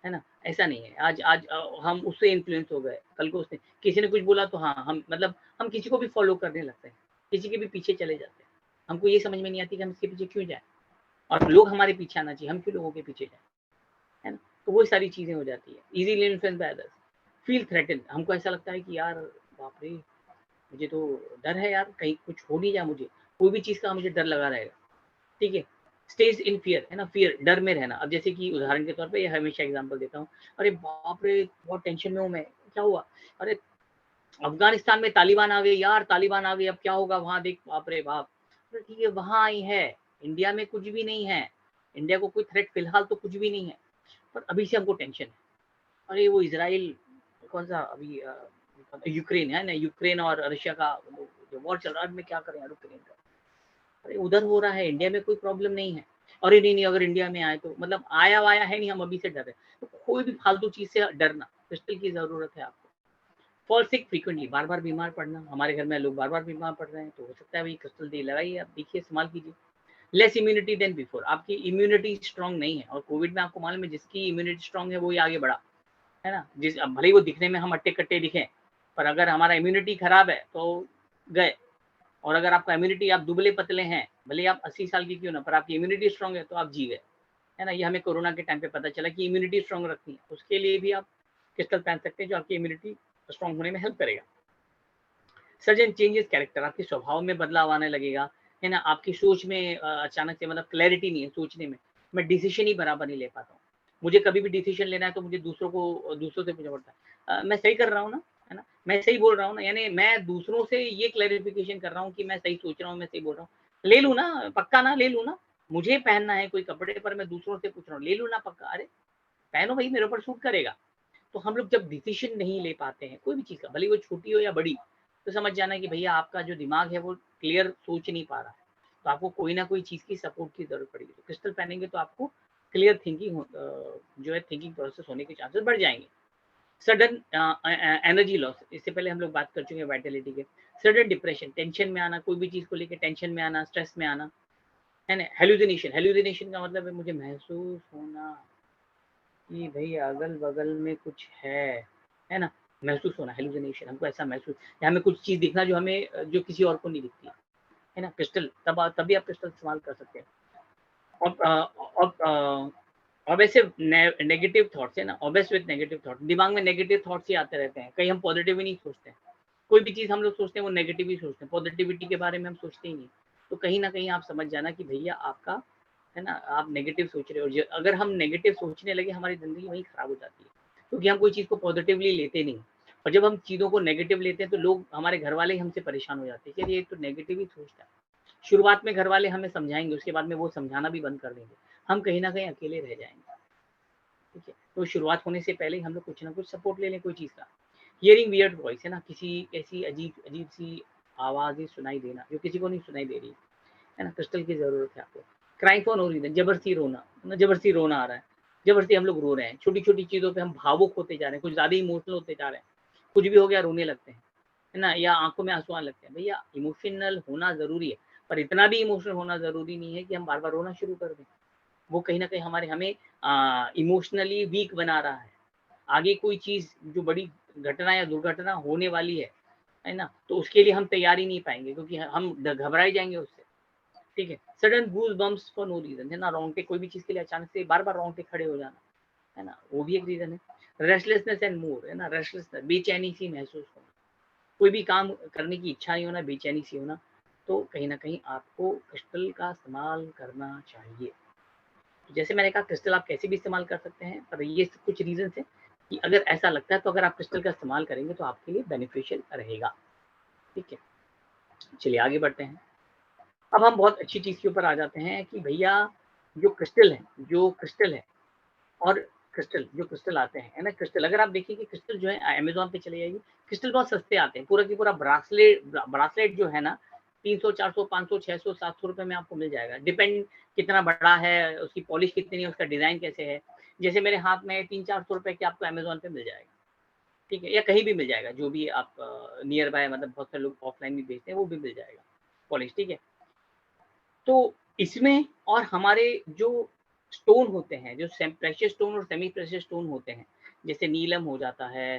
है ना? ऐसा नहीं है। आज आज हम उससे इन्फ्लुएंस हो गए, कल को उसने किसी ने कुछ बोला तो हाँ, हम किसी को भी फ़ॉलो करने लगते हैं, किसी के भी पीछे चले जाते हैं। हमको ये समझ में नहीं आती कि हम इसके पीछे क्यों जाएँ? और लोग हमारे पीछे आना चाहिए, हम क्यों लोगों के पीछे जाएँ? है ना? तो वो सारी चीज़ें हो जाती है। Easily influence by others, feel threatened, हमको ऐसा लगता है कि यार बाप रे! मुझे तो डर है यार, कहीं कुछ हो नहीं जाए मुझे, कोई भी चीज़ का मुझे डर लगा रहेगा। ठीक है? स्टेज इन फ़ियर, है ना? फ़ियर, डर में रहना। अब जैसे कि उदाहरण के तौर पे, ये हमेशा एग्ज़ाम्पल देता हूँ। अरे बाप रे! बहुत टेंशन में हूँ मैं, क्या हुआ? अरे अफ़गानिस्तान में तालिबान आ गए यार, तालिबान आ गई, अब क्या होगा वहाँ देख, बाप रे बाप! अरे ठीक है, वहाँ आई है, इंडिया में कुछ भी नहीं है। इंडिया को कोई थ्रेट फ़िलहाल तो कुछ भी नहीं है, पर अभी से हमको टेंशन है। अरे वो इज़राइल कौन-सा अभी यूक्रेन है ना, यूक्रेन और रशिया का जो वॉर चल रहा है, अब मैं क्या करें यार यूक्रेन का? अरे उधर हो रहा है, इंडिया में कोई प्रॉब्लम नहीं है। अरे नहीं, नहीं, अगर इंडिया में आए तो मतलब आया-वाया है नहीं, हम अभी से डर रहे हैं। तो कोई भी फालतू चीज़ से डरना, क्रिस्टल की ज़रूरत है आपको। फॉल सिक फ्रीक्वेंटली, बार-बार बीमार पड़ना, हमारे घर में लोग बार-बार बीमार पड़ रहे हैं, तो हो सकता है वही क्रिस्टल दी लगाइए, आप देखिए, इस्तेमाल कीजिए। लेस इम्यूनिटी देन बिफोर, आपकी इम्यूनिटी स्ट्रांग नहीं है, और कोविड में आपको मालूम है जिसकी इम्यूनिटी स्ट्रांग है वो ही आगे बढ़ा, है ना? अब भले ही वो दिखने में हम हट्टे-कट्टे दिखें, पर अगर हमारा इम्यूनिटी खराब है तो गए। और अगर आपका इम्यूनिटी, आप दुबले-पतले हैं, भले ही आप 80 साल के क्यों ना, पर आपकी इम्यूनिटी स्ट्रांग है तो आप जी गए, है ना? ये हमें कोरोना के टाइम पे पता चला कि इम्यूनिटी स्ट्रांग रखनी है, उसके लिए भी आप क्रिस्टल पहन सकते हैं जो आपकी इम्यूनिटी स्ट्रांग होने में हेल्प करेगा। सडन चेंजेस कैरेक्टर, आपके स्वभाव में बदलाव आने लगेगा, है ना? आपकी सोच में अचानक से मतलब क्लैरिटी नहीं है सोचने में, मैं डिसीजन ही बराबर नहीं ले पाता हूँ। मुझे कभी भी डिसीजन लेना है तो मुझे दूसरों से पूछना पड़ता है। मैं सही कर रहा हूँ ना? है ना? मैं सही बोल रहा हूँ ना? यानी मैं दूसरों से ये क्लैरिफिकेशन कर रहा हूँ कि मैं सही सोच रहा हूँ, मैं सही बोल रहा हूँ। ले लूँ ना? पक्का ना? ले लूँ ना? मुझे पहनना है कोई कपड़े, पर मैं दूसरों से पूछ रहा हूँ, ले लूँ ना पक्का? अरे! पहनो भई, मेरे ऊपर सूट करेगा। तो हम लोग जब डिसीजन नहीं ले पाते हैं कोई भी चीज़ का, भले ही वो छोटी हो या बड़ी, तो समझ जाना कि भैया आपका जो दिमाग है वो क्लियर सोच नहीं पा रहा है। तो आपको कोई ना कोई चीज़ की सपोर्ट की ज़रूरत पड़ेगी। तो क्रिस्टल पहनेंगे तो आपको क्लियर थिंकिंग जो है थिंकिंग प्रोसेस होने के चांसेस बढ़ जाएँगे। सडन एनर्जी लॉस, इससे पहले हम लोग बात कर चुके हैं वाइटैलिटी के। सडन डिप्रेशन, टेंशन में आना, कोई भी चीज़ को लेके टेंशन में आना, स्ट्रेस में आना, है ना? हैलुसिनेशन, हैलुसिनेशन का मतलब है मुझे महसूस होना कि भई अगल-बगल में कुछ है ना? महसूस होना, हैलुसिनेशन, हमको ऐसा महसूस या हमें कुछ चीज़ दिखना जो हमें जो किसी और को नहीं दिखती है ना? क्रिस्टल तभी आप क्रिस्टल इस्तेमाल कर सकते हैं। और वैसे नेगेटिव थॉट्स है ना, ऑब्सेस्ड विद नेगेटिव थॉट्स, दिमाग में नेगेटिव थॉट्स ही आते रहते हैं, कहीं हम पॉजिटिव ही नहीं सोचते हैं। कोई भी चीज़ हम लोग सोचते हैं वो नेगेटिव ही सोचते हैं, पॉजिटिविटी के बारे में हम सोचते ही नहीं। तो कहीं न कहीं आप समझ जाना कि भैया आपका है ना, आप नेगेटिव सोच रहे हो। ज अगर हम नेगेटिव सोचने लगे हमारी ज़िंदगी वहीं खराब हो जाती है, क्योंकि हम कोई चीज़ को पॉजिटिवली लेते नहीं। और जब हम चीज़ों को नेगेटिव लेते हैं तो लोग हमारे घरवाले ही हमसे परेशान हो जाते हैं कि अरे ये तो नेगेटिव ही सोचता है। शुरुआत में घरवाले हमें समझाएँगे, उसके बाद में वो समझाना भी बंद कर देंगे। हम कहीं न कहीं अकेले रह जाएँगे, ठीक है? तो शुरुआत होने से पहले ही हम लोग कुछ ना कुछ सपोर्ट ले लें कोई चीज़ का। हियरिंग वियर्ड वॉइस है ना, किसी ऐसी अजीब-सी आवाज़ें सुनाई देना, जो किसी को नहीं सुनाई दे रही, है ना? क्रिस्टल की ज़रूरत है आपको। क्राइंग फॉर नो रीज़न, ज़बरदस्ती रोना, मतलब ज़बरदस्ती रोना आ रहा है, ज़बरदस्ती हम लोग रो रहे हैं, छोटी-छोटी चीज़ों पे हम भावुक होते जा रहे हैं, कुछ ज़्यादा इमोशनल होते जा रहे हैं, कुछ भी हो गया रोने लगते हैं, है ना? या आँखों में आँसू आने लगते हैं। भैया इमोशनल होना ज़रूरी है, पर इतना भी इमोशनल होना ज़रूरी नहीं है कि हम बार-बार रोना शुरू कर दें। वो कहीं न कहीं हमें इमोशनली वीक बना रहा है। आगे कोई चीज़ जो बड़ी घटना या दुर्घटना होने वाली है ना? तो उसके लिए हम तैयार ही नहीं पाएँगे, क्योंकि हम घबरा ही जाएँगे उससे, ठीक है? Sudden goose bumps for no reason, है ना? रोंगटे, कोई भी चीज़ के लिए अचानक से बार-बार रोंगटे खड़े हो जाना, है ना? वो भी एक रीज़न है। रेस्टलेसनेस एंड मोर, है ना? रेस्टलेसनेस, बेचैनी-सी महसूस होना, कोई भी काम करने की इच्छा नहीं होना, बेचैनी-सी होना, तो कहीं न कहीं आपको क्रिस्टल का इस्तेमाल करना चाहिए। जैसे मैंने कहा क्रिस्टल आप कैसे भी इस्तेमाल कर सकते हैं, पर ये कुछ रीज़न्स हैं कि अगर ऐसा लगता है तो अगर आप क्रिस्टल का इस्तेमाल करेंगे तो आपके लिए बेनिफिशियल रहेगा, ठीक है? चलिए आगे बढ़ते हैं। अब हम बहुत अच्छी चीज़ के ऊपर आ जाते हैं कि भैया जो क्रिस्टल है और जो क्रिस्टल आते हैं, है ना? क्रिस्टल अगर आप देखिए कि क्रिस्टल जो है अमेज़न पे चले जाइए, क्रिस्टल बहुत सस्ते आते हैं। पूरा की पूरा ब्रासलेट जो है ना 300, 400, 500, 600, 700 रुपए में आपको मिल जाएगा। डिपेंड कितना बड़ा है, उसकी पॉलिश कितनी है, उसका डिज़ाइन कैसे है। जैसे मेरे हाथ में 300-400 रुपए के आपको अमेज़न पे मिल जाएगा, ठीक है? या कहीं भी मिल जाएगा, जो भी आप नियर बाय, मतलब बहुत सारे लोग ऑफ़लाइन भी बेचते हैं, वो भी मिल जाएगा पॉलिश, ठीक है? तो इसमें और हमारे जो स्टोन होते हैं, जो प्रेशियस स्टोन और सेमी प्रेशियस स्टोन होते हैं, जैसे नीलम हो जाता है,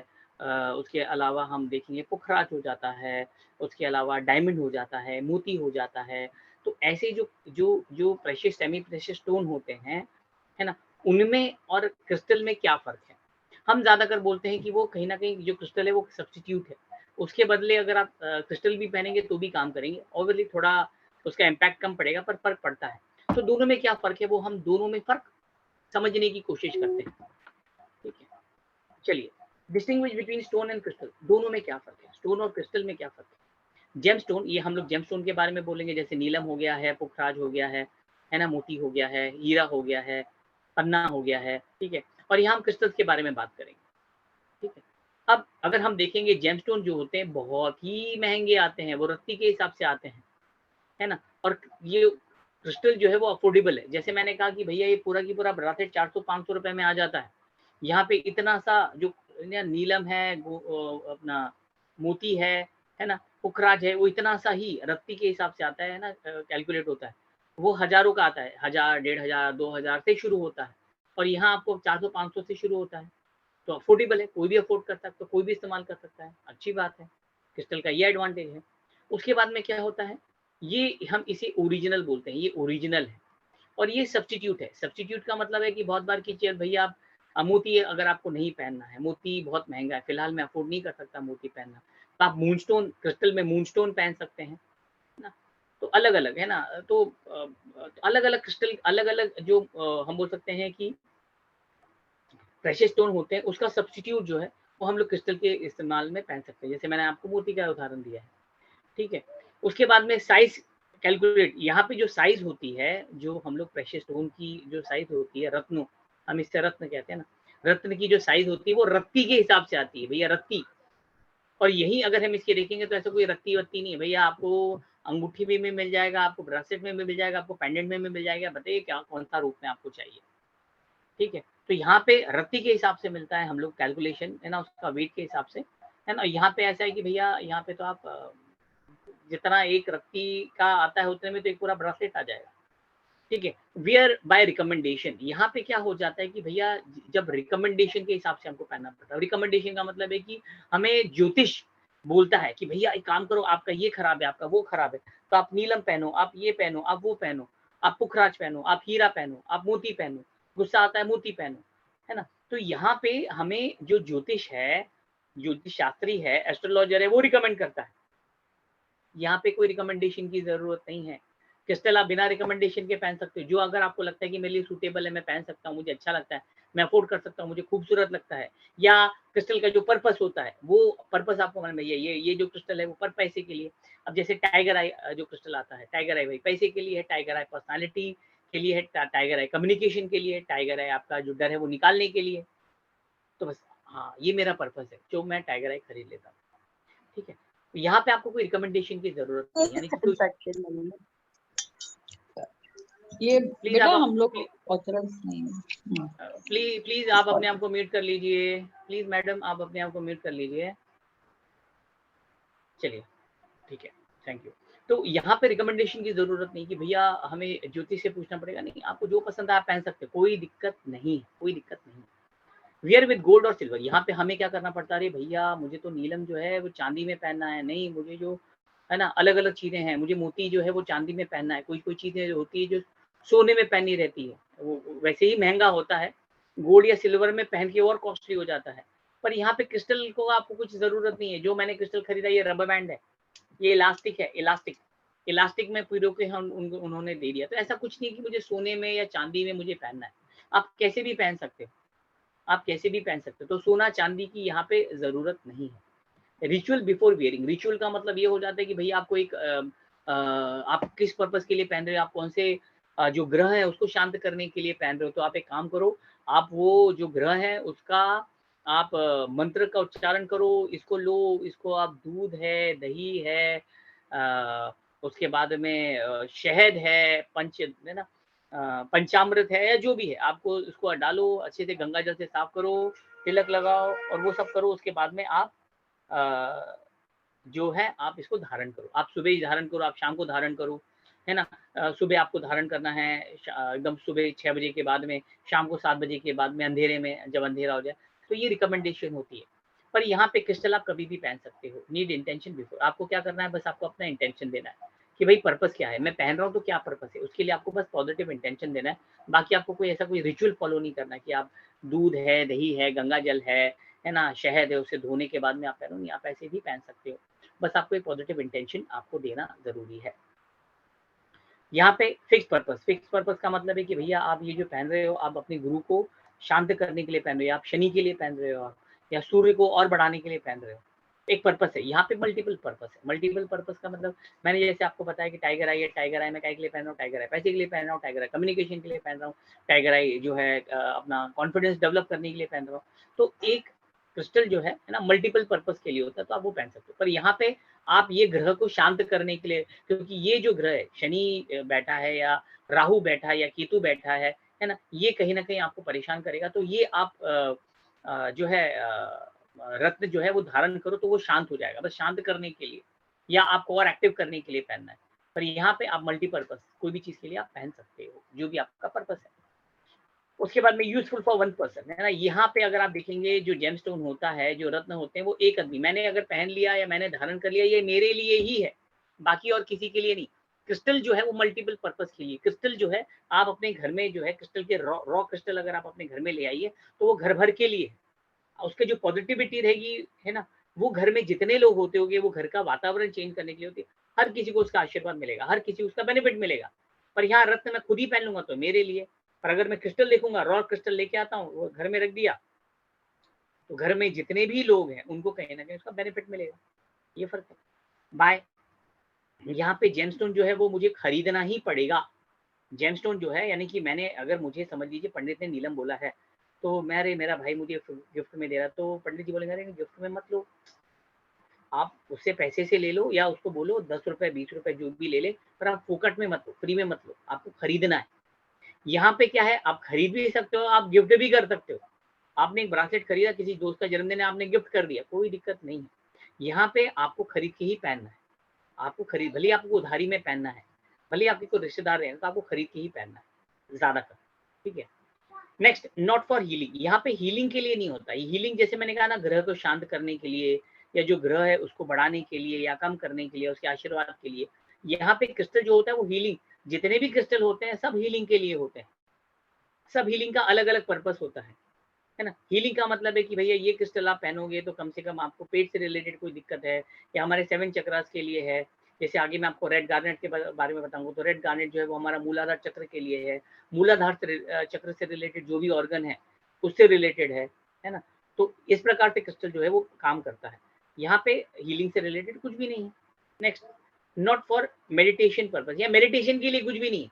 उसके अलावा हम देखेंगे पुखराज हो जाता है, उसके अलावा डायमंड हो जाता है, मोती हो जाता है। तो ऐसे जो जो जो प्रेशियस सेमी प्रेशियस स्टोन होते हैं, है ना? उनमें और क्रिस्टल में क्या फ़र्क है? हम ज़्यादातर बोलते हैं कि वो कहीं न कहीं जो क्रिस्टल है वो सब्स्टिट्यूट है। उसके बदले अगर आप क्रिस्टल भी पहनेंगे तो भी काम करेंगे। ऑब्वियसली थोड़ा उसका इम्पैक्ट कम पड़ेगा, पर फ़र्क पड़ता है। तो दोनों में क्या फ़र्क है, वो हम दोनों में फ़र्क समझने की कोशिश करते हैं, ठीक है? चलिए, distinguish between stone and crystal, दोनों में क्या फ़र्क है? स्टोन और क्रिस्टल में क्या फ़र्क है? जेमस्टोन, ये हम लोग जेमस्टोन के बारे में बोलेंगे, जैसे नीलम हो गया है, पुखराज हो गया है ना? मोती हो गया है, हीरा हो गया है, पन्ना हो गया है, ठीक है? और यहाँ हम क्रिस्टल्स के बारे में बात करेंगे, ठीक है? अब अगर हम देखेंगे जेमस्टोन जो होते हैं बहुत ही महँगे आते हैं, वो रत्ती के हिसाब से आते हैं। है ना? और ये क्रिस्टल जो है वो अफोर्डेबल है। जैसे मैंने कहा कि भैया ये पूरा की पूरा ब्रासलेट 400-500 रुपए में आ जाता है। यहाँ पे इतना सा जो नीलम है, अपना मोती है ना? पुखराज है, वो इतना सा ही रत्ती के हिसाब से आता है ना, कैलकुलेट होता है। वो हज़ारों का आता है, 1000, 1500, 2000 से शुरू होता है और यहाँ आपको 400-500 से शुरू होता है। तो अफोर्डेबल है, कोई भी अफोर्ड कर सकता है, कोई भी इस्तेमाल कर सकता है, अच्छी बात है। क्रिस्टल का ये एडवांटेज है। उसके बाद में क्या होता है, ये हम इसे ओरिजिनल बोलते हैं, ये ओरिजिनल है और ये सब्स्टिट्यूट है। सब्स्टिट्यूट का मतलब है कि बहुत बार की चीज़ भैया आप मोती अगर आपको नहीं पहनना है, मोती बहुत महँगा है, फिलहाल मैं अफोर्ड नहीं कर सकता मोती पहनना, तो आप मूनस्टोन क्रिस्टल में मूनस्टोन पहन सकते हैं, है ना? तो अलग-अलग है ना? तो अलग-अलग क्रिस्टल अलग-अलग जो हम बोल सकते हैं कि प्रेशियस स्टोन होते हैं, उसका सब्स्टिट्यूट जो है, वो हम लोग क्रिस्टल के इस्तेमाल में पहन सकते हैं। जैसे मैंने आपको मोती का उदाहरण दिया है, ठीक है? उसके बाद में साइज़ कैलकुलेट, यहाँ पे जो साइज़ होती है, जो हम लोग प्रेशियस स्टोन की जो साइज़ होती है, रत्नों, हम इससे रत्न कहते हैं ना, रत्न की जो साइज़ होती है, वो रत्ती के हिसाब से आती है, भैया रत्ती। और यही अगर हम इसके देखेंगे तो ऐसा कोई रत्ती-वत्ती नहीं है, भैया आपको अंगूठी में मिल जाएगा, आपको ब्रेसलेट में भी मिल जाएगा, आपको पेंडेंट में भी मिल जाएगा। बताइए क्या कौन सा रूप में आपको चाहिए, ठीक है। तो यहाँ पे रत्ती के हिसाब से मिलता है, हम लोग कैलकुलेशन है ना उसका वेट के हिसाब से, है ना। यहाँ पे ऐसा है कि भैया यहाँ पे तो आप जितना एक रत्ती का आता है उतने में तो एक पूरा ब्रेसलेट आ जाएगा, ठीक है। वियर बाय रिकमेंडेशन, यहाँ पे क्या हो जाता है कि भैया जब रिकमेंडेशन के हिसाब से हमको पहनना पड़ता है। रिकमेंडेशन का मतलब है कि हमें ज्योतिष बोलता है कि भैया एक काम करो, आपका ये खराब है, आपका वो खराब है, तो आप नीलम पहनो, आप ये पहनो, आप वो पहनो, आप पुखराज पहनो, आप हीरा पहनो, आप मोती पहनो, गुस्सा आता है मोती पहनो, है ना। तो यहाँ पे हमें जो ज्योतिष है, ज्योतिष शास्त्री है, एस्ट्रोलॉजर है, वो रिकमेंड करता है। यहाँ पे कोई रिकमेंडेशन की जरूरत नहीं है। क्रिस्टल आप बिना रिकमेंडेशन के पहन सकते हो, जो अगर आपको लगता है कि मेरे लिए सूटेबल है, मैं पहन सकता हूँ, मुझे अच्छा लगता है, मैं अफोर्ड कर सकता हूँ, मुझे खूबसूरत लगता है, या क्रिस्टल का जो पर्पस होता है वो पर्पस आपको मालूम है, ये जो क्रिस्टल है वो पर पैसे के लिए। अब जैसे टाइगर आई जो क्रिस्टल आता है, टाइगर आई भाई पैसे के लिए है, टाइगर आई पर्सनैलिटी के लिए है, टाइगर आई कम्युनिकेशन के लिए, टाइगर आई आपका जो डर है वो निकालने के लिए। तो बस हाँ, ये मेरा पर्पस है जो मैं टाइगर आई खरीद लेता हूँ, ठीक है। यहाँ पे आपको कोई रिकमेंडेशन की जरूरत नहीं है, यानी कि कोई ये प्लीज बेटा आप हम लोग ऑथराइज नहीं है। प्लीज आप अपने आप को म्यूट कर लीजिए, प्लीज मैडम आप अपने आप को म्यूट कर लीजिए। चलिए ठीक है, थैंक यू। तो यहाँ पे रिकमेंडेशन की जरूरत नहीं कि भैया हमें ज्योतिष से पूछना पड़ेगा, नहीं, आपको जो पसंद है आप पहन सकते हो, कोई दिक्कत नहीं, कोई दिक्कत नहीं। वियर विद गोल्ड और सिल्वर, यहाँ पे हमें क्या करना पड़ता है, अरे भैया मुझे तो नीलम जो है वो चांदी में पहनना है, नहीं मुझे जो है ना अलग अलग चीजें हैं, मुझे मोती जो है वो चांदी में पहनना है, कोई कोई चीजें होती है जो सोने में पहनी रहती है, वो वैसे ही महंगा होता है, गोल्ड या सिल्वर में पहन के और कॉस्टली हो जाता है। पर यहाँ पे क्रिस्टल को आपको कुछ जरूरत नहीं है। जो मैंने क्रिस्टल खरीदा ये रबर बैंड है, ये इलास्टिक है, इलास्टिक इलास्टिक में पिरो के हम उन्होंने दे दिया। तो ऐसा कुछ नहीं है कि मुझे सोने में या चांदी में मुझे पहनना है, आप कैसे भी पहन सकते हो, आप कैसे भी पहन सकते हो। तो सोना चांदी की यहाँ पे जरूरत नहीं है। रिचुअल बिफोर वियरिंग, रिचुअल का मतलब ये हो जाता है कि भैया आपको एक आप किस पर्पस के लिए पहन रहे हो, आप कौन से जो ग्रह है उसको शांत करने के लिए पहन रहे हो। तो आप एक काम करो, आप वो जो ग्रह है उसका आप मंत्र का उच्चारण करो, इसको लो, इसको आप दूध है, दही है, उसके बाद में शहद है, पंच है ना, पंचामृत है या जो भी है, आपको इसको डालो, अच्छे से गंगा जल से साफ करो, तिलक लगाओ और वो सब करो। उसके बाद में आप जो है आप इसको धारण करो, आप सुबह ही धारण करो, आप शाम को धारण करो, है ना। सुबह आपको धारण करना है, एकदम सुबह 6 बजे के बाद में, शाम को 7 बजे के बाद में, अंधेरे में, जब अंधेरा हो जाए। तो ये रिकमेंडेशन होती है। पर यहाँ पे क्रिस्टल आप कभी भी पहन सकते हो, नीड इंटेंशन बिफोर। आपको क्या करना है, बस आपको अपना इंटेंशन देना है कि भाई पर्पस क्या है, मैं पहन रहा हूँ तो क्या पर्पस है, उसके लिए आपको बस पॉजिटिव इंटेंशन देना है। बाकी आपको कोई ऐसा कोई रिचुअल फॉलो नहीं करना कि आप दूध है, दही है, गंगा जल है ना, शहद है, उसे धोने के बाद में आप पहनो नहीं, आप ऐसे भी पहन सकते हो। बस आपको एक पॉजिटिव इंटेंशन आपको देना जरूरी है। यहाँ पे फिक्स पर्पस का मतलब है कि भैया आप ये जो पहन रहे हो, आप अपने गुरु को शांत करने के लिए पहन रहे हो, आप शनि के लिए पहन रहे हो, आप या सूर्य को और बढ़ाने के लिए पहन रहे हो। एक पर्पस है, यहाँ पे मल्टीपल पर्पस है। मल्टीपल पर्पस का मतलब मैंने जैसे आपको बताया कि टाइगर आई है, टाइगर आई मैं काय के लिए पहन रहा हूँ, टाइगर आई पैसे के लिए पहन रहा हूँ, टाइगर आई कम्युनिकेशन के लिए पहन रहा हूँ, टाइगर आई जो है अपना कॉन्फिडेंस डेवलप करने के लिए पहन रहा हूँ। तो एक क्रिस्टल जो है ना मल्टीपल पर्पस के लिए होता है, तो आप वो पहन सकते हो। पर यहाँ पे आप ये ग्रह को शांत करने के लिए, क्योंकि ये जो ग्रह है, शनि बैठा है या राहु बैठा है या केतु बैठा है ना, ये कहीं ना कहीं आपको परेशान करेगा। तो ये आप जो है रत्न जो है वो धारण करो तो वो शांत हो जाएगा, बस शांत करने के लिए या आपको और एक्टिव करने के लिए पहनना है। पर यहाँ पे आप मल्टीपर्पज कोई भी चीज के लिए आप पहन सकते हो, जो भी आपका पर्पस है। उसके बाद में यूजफुल फॉर वन पर्सन, है ना। यहाँ पे अगर आप देखेंगे जो जेमस्टोन होता है, जो रत्न होते हैं, वो एक आदमी, मैंने अगर पहन लिया या मैंने धारण कर लिया, ये मेरे लिए ही है, बाकी और किसी के लिए नहीं। क्रिस्टल जो है वो मल्टीपल पर्पस के लिए, क्रिस्टल जो है आप अपने घर में जो है क्रिस्टल के रॉ क्रिस्टल अगर आप अपने घर में ले आइए तो वो घर भर के लिए है। उसके जो पॉजिटिविटी रहेगी, है ना, वो घर में जितने लोग होते होंगे वो घर का वातावरण चेंज करने के लिए होती है। हर किसी को उसका आशीर्वाद मिलेगा, हर किसी को उसका बेनिफिट मिलेगा। पर यहाँ रत्न मैं खुद ही पहन लूंगा तो मेरे लिए, पर अगर मैं क्रिस्टल देखूंगा, रॉ क्रिस्टल लेके आता हूँ, वो घर में रख दिया, तो घर में जितने भी लोग हैं उनको कहीं ना कहीं उसका बेनिफिट मिलेगा। ये फर्क है। बाय यहाँ पे जेमस्टोन जो है वो मुझे खरीदना ही पड़ेगा। जेमस्टोन जो है यानी कि मैंने, अगर मुझे समझ लीजिए पंडित ने नीलम बोला है तो मैं, अरे मेरा भाई मुझे गिफ्ट में दे रहा, तो पंडित जी बोलेंगे अरे गिफ्ट में मत लो, आप उससे पैसे से ले लो या उसको बोलो 10 रुपए 20 रुपए जो भी ले ले, पर आप फोकट में मत लो, फ्री में मत लो, आपको खरीदना है। यहाँ पे क्या है, आप खरीद भी सकते हो, आप गिफ्ट भी कर सकते हो। आपने एक ब्रासलेट खरीदा, किसी दोस्त का जन्मदिन है, आपने गिफ्ट कर दिया, कोई दिक्कत नहीं है। यहाँ पे आपको खरीद के ही पहनना है, आपको खरीद, भले आपको उधारी में पहनना है, भले आपके कोई रिश्तेदार रहें तो आपको खरीद के ही पहनना है ज्यादातर, ठीक है। नेक्स्ट, नॉट फॉर हीलिंग, यहाँ पे हीलिंग के लिए नहीं होता। हीलिंग जैसे मैंने कहा ना, ग्रह को शांत करने के लिए या जो ग्रह है उसको बढ़ाने के लिए या कम करने के लिए, उसके आशीर्वाद के लिए। यहाँ पे क्रिस्टल जो होता है वो हीलिंग, जितने भी क्रिस्टल होते हैं सब हीलिंग के लिए होते हैं, सब हीलिंग का अलग अलग पर्पस होता है ना। हीलिंग का मतलब है कि भैया ये क्रिस्टल आप पहनोगे तो कम से कम आपको पेट से रिलेटेड कोई दिक्कत है, या हमारे 7 चक्रास के लिए है। जैसे आगे मैं आपको रेड गार्नेट के बारे में बताऊंगा, तो रेड गार्नेट जो है वो हमारा मूलाधार चक्र के लिए है। मूलाधार चक्र से रिलेटेड जो भी ऑर्गन है उससे रिलेटेड है ना। तो इस प्रकार से क्रिस्टल जो है वो काम करता है। यहाँ पे हीलिंग से रिलेटेड कुछ भी नहीं है। Next, not for meditation purpose, या मेडिटेशन के लिए कुछ भी नहीं है,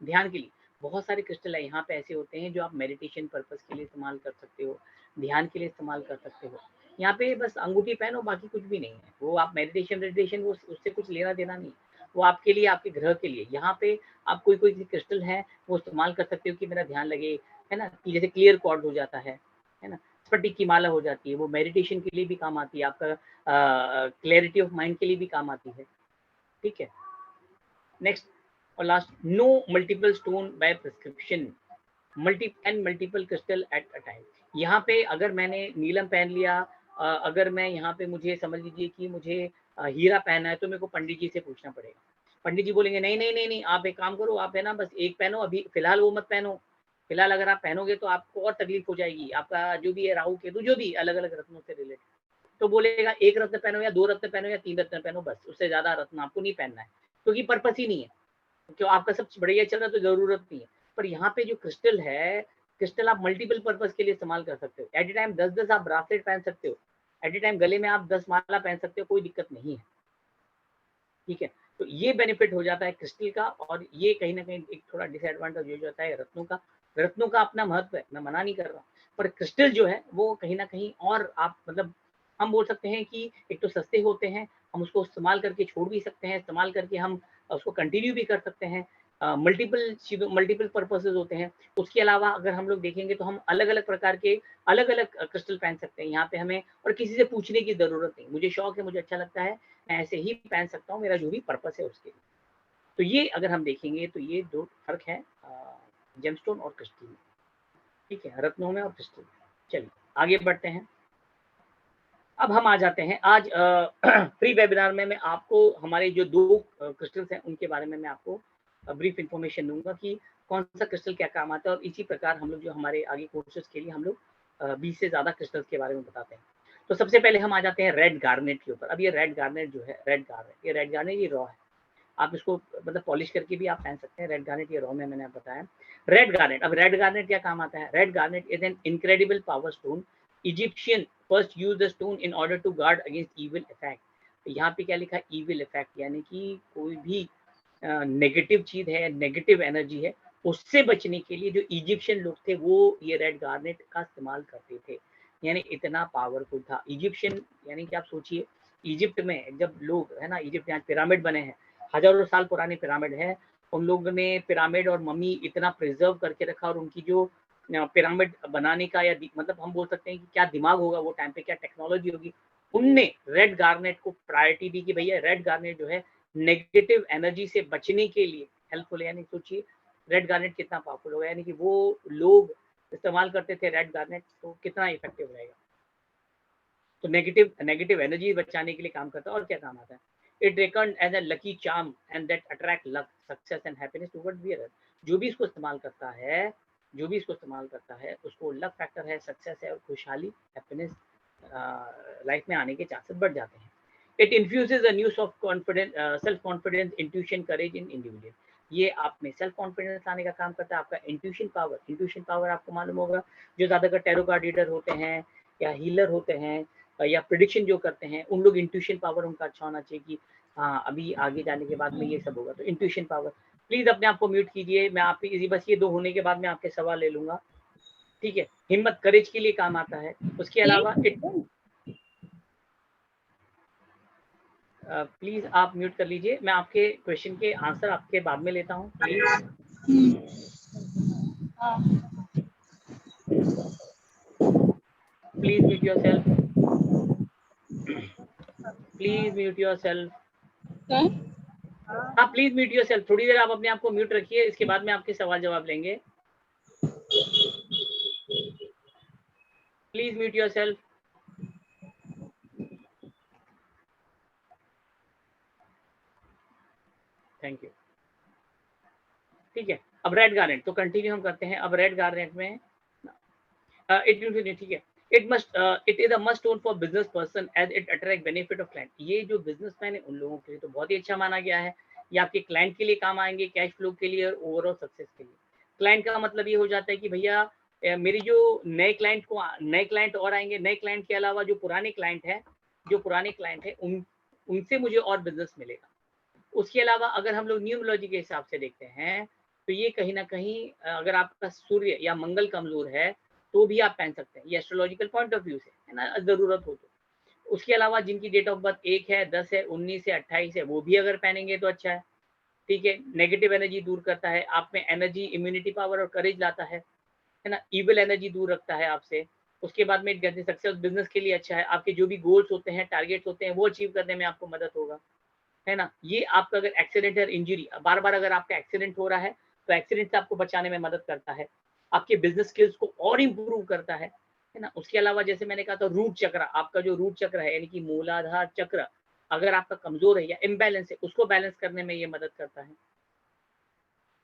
ध्यान के लिए। बहुत सारे क्रिस्टल है यहाँ पे ऐसे होते हैं जो आप मेडिटेशन पर्पस के लिए इस्तेमाल कर सकते हो, ध्यान के लिए इस्तेमाल कर सकते हो। यहाँ पे बस अंगूठी पहनो, बाकी कुछ भी नहीं है। वो आप मेडिटेशन वो उससे कुछ लेना देना नहीं, वो आपके लिए, आपके ग्रह के लिए। यहाँ पे आप कोई कोई क्रिस्टल है वो इस्तेमाल कर सकते हो कि मेरा ध्यान लगे, है ना, कि जैसे क्लियर कॉर्ड हो जाता है ना, स्फटिक की माला हो जाती है, वो मेडिटेशन के लिए भी काम आती है, आपका क्लैरिटी ऑफ माइंड के लिए भी काम आती है, ठीक है। नेक्स्ट और last, no multiple stone by prescription, multiple crystal at a time. यहाँ पे अगर मैंने नीलम पहन लिया, अगर मैं यहाँ पे, मुझे समझ लीजिए कि मुझे हीरा पहना है, तो मेरे को पंडित जी से पूछना पड़ेगा। पंडित जी बोलेंगे नहीं नहीं नहीं नहीं, आप एक काम करो, आप है ना बस एक पहनो, अभी फिलहाल वो मत पहनो। फिलहाल अगर आप पहनोगे तो आपको और तकलीफ हो जाएगी, आपका जो भी है राहु केतु जो भी अलग अलग रत्नों से रिलेटेड, तो बोलेगा एक रत्न पहनो या 2 रत्न पहनो या 3 रत्न पहनो, बस उससे ज्यादा रत्न आपको नहीं पहनना है, क्योंकि पर्पस ही नहीं है, क्यों आपका सब बढ़िया चल रहा है तो जरूरत नहीं है। पर यहाँ पे जो क्रिस्टल है, क्रिस्टल आप मल्टीपल पर्पस के लिए इस्तेमाल कर सकते हो। एट ए टाइम 10-10 आप ब्रासलेट पहन सकते हो, एट ए टाइम गले में आप 10 माला पहन सकते हो, कोई दिक्कत नहीं है, ठीक है। तो ये बेनिफिट हो जाता है क्रिस्टल का, और ये कहीं ना कहीं एक थोड़ा डिसएडवांटेज हो जाता है रत्नों का। रत्नों का अपना महत्व है, मैं मना नहीं कर रहा हूँ, पर क्रिस्टल जो है वो कहीं ना कहीं, और आप मतलब हम बोल सकते हैं कि एक तो सस्ते होते हैं, हम उसको इस्तेमाल करके छोड़ भी सकते हैं, इस्तेमाल करके हम उसको कंटिन्यू भी कर सकते हैं। मल्टीपल चीज़ों, मल्टीपल पर्पसेस होते हैं। उसके अलावा अगर हम लोग देखेंगे तो हम अलग अलग प्रकार के अलग अलग क्रिस्टल पहन सकते हैं। यहाँ पे हमें और किसी से पूछने की जरूरत नहीं, मुझे शौक है, मुझे अच्छा लगता है, मैं ऐसे ही पहन सकता हूँ, मेरा जो भी पर्पस है उसके लिए। तो ये अगर हम देखेंगे तो ये 2 फर्क है जेमस्टोन और क्रिस्टल में, ठीक है, रत्नों में और क्रिस्टल में। चलिए आगे बढ़ते हैं। अब हम आ जाते हैं आज फ्री वेबिनार में मैं आपको हमारे जो 2 क्रिस्टल्स हैं उनके बारे में मैं आपको ब्रीफ इंफॉर्मेशन दूंगा कि कौन सा क्रिस्टल क्या काम आता है, और इसी प्रकार हम लोग जो हमारे आगे कोर्सेज के लिए हम लोग 20 से ज़्यादा क्रिस्टल्स के बारे में बताते हैं। तो सबसे पहले हम आ जाते हैं रेड गार्नेट के ऊपर। अब ये रेड गार्नेट जो है, रेड गार्नेट ये रॉ है, आप इसको मतलब पॉलिश करके भी आप पहन सकते हैं। रेड गार्नेट ये रॉ में मैंने बताया। रेड गार्नेट, अब रेड गार्नेट क्या काम आता है? Red garnet is an incredible power stone. Egyptian first use the stone in order to guard against evil effect. यहाँ पे क्या लिखा है? इविल इफेक्ट, यानी कि कोई भी नेगेटिव चीज है, नेगेटिव एनर्जी है, उससे बचने के लिए जो इजिप्शियन लोग थे वो ये रेड गार्नेट का इस्तेमाल करते थे। यानी इतना पावरफुल था इजिप्शियन। यानी कि आप सोचिए, इजिप्ट में जब लोग, है ना, इजिप्ट में आज पिरामिड बने हैं, हजारों साल पुराने पिरामिड है, उन लोगों ने पिरामिड और मम्मी इतना प्रिजर्व करके रखा, और उनकी जो पिरामिड बनाने का, या मतलब हम बोल सकते हैं कि क्या दिमाग होगा वो टाइम पे, क्या टेक्नोलॉजी होगी, उनने रेड गार्नेट को प्रायोरिटी दी कि भैया रेड गार्नेट जो है नेगेटिव एनर्जी से बचने के लिए हेल्पफुल है। यानी सोचिए रेड गार्नेट कितना पावरफुल होगा, यानी कि वो लोग इस्तेमाल करते थे रेड गार्नेट, तो कितना इफेक्टिव रहेगा। तो नेगेटिव एनर्जी बचाने के लिए काम करता है। और क्या काम आता है? It record as a lucky charm and that attract luck, success and happiness towards wearer. जो भी इसको इस्तेमाल करता है, उसको लक फैक्टर है, सक्सेस है, और खुशहाली, हैप्पीनेस लाइफ में आने के चांसेस बढ़ जाते हैं। It infuses a new self confidence, intuition, courage in individual. ये आप में सेल्फ कॉन्फिडेंस लाने का काम करता है। आपका इंट्यूशन पावर आपको मालूम होगा, जो ज्यादातर टैरो कार्ड रीडर होते हैं या हीलर होते हैं या प्रिडिक्शन जो करते हैं, उन लोग इंट्यूशन पावर उनका अच्छा होना चाहिए कि हाँ अभी आगे जाने के बाद में ये सब होगा। तो इंट्यूशन पावर, प्लीज अपने आप को म्यूट कीजिए, मैं आपकी इसी बस ये 2 होने के बाद मैं आपके सवाल ले लूंगा, ठीक है। हिम्मत, करेज के लिए काम आता है। उसके अलावा प्लीज आप म्यूट कर लीजिए, मैं आपके क्वेश्चन के आंसर आपके बाद में लेता हूँ please. Please mute your self, please mute your self. हाँ प्लीज म्यूट योर सेल्फ, थोड़ी देर आप अपने आप को म्यूट रखिए, इसके बाद में आपके सवाल जवाब लेंगे। Please mute your self. Thank you. ठीक है, अब रेड गारनेट तो कंटिन्यू हम करते हैं। अब रेड गारनेट में ठीक है, it is a must own for business person as it attract benefit of client। ये जो बिजनेसमैन है उन लोगों के लिए तो बहुत ही अच्छा माना गया है, ये आपके क्लाइंट के लिए काम आएंगे, कैश फ्लो के लिए और ओवरऑल सक्सेस के लिए। क्लाइंट का मतलब ये हो जाता है कि भैया मेरी जो नए क्लाइंट और आएंगे, नए क्लाइंट के अलावा जो पुराने क्लाइंट है उनसे मुझे और बिजनेस मिलेगा। उसके अलावा अगर हम लोग न्यूमरोलॉजी के हिसाब से देखते हैं तो ये कहीं ना कहीं अगर आपका सूर्य या मंगल कमजोर है तो भी आप पहन सकते हैं, ये एस्ट्रोलॉजिकल पॉइंट ऑफ व्यू से है ना, जरूरत हो तो। उसके अलावा जिनकी डेट ऑफ बर्थ 1 है, 10 है, 19 है, 28 है, वो भी अगर पहनेंगे तो अच्छा है। ठीक है, नेगेटिव एनर्जी दूर करता है, आप में एनर्जी, इम्यूनिटी पावर और करेज लाता है ना, इविल एनर्जी दूर रखता है आपसे। उसके बाद में कहते हैं सक्सेस बिजनेस के लिए अच्छा है, आपके जो भी गोल्स होते हैं, टारगेट्स होते हैं, वो अचीव करने में आपको मदद होगा, है ना। ये आपका अगर एक्सीडेंट और इंजरी बार बार अगर आपका एक्सीडेंट हो रहा है तो एक्सीडेंट से आपको बचाने में मदद करता है, आपके बिजनेस स्किल्स को और इम्प्रूव करता है ना। उसके अलावा जैसे मैंने कहा था रूट चक्र, आपका जो रूट चक्र है यानी कि मूलाधार चक्र अगर आपका कमजोर है या इम्बैलेंस है उसको बैलेंस करने में ये मदद करता है।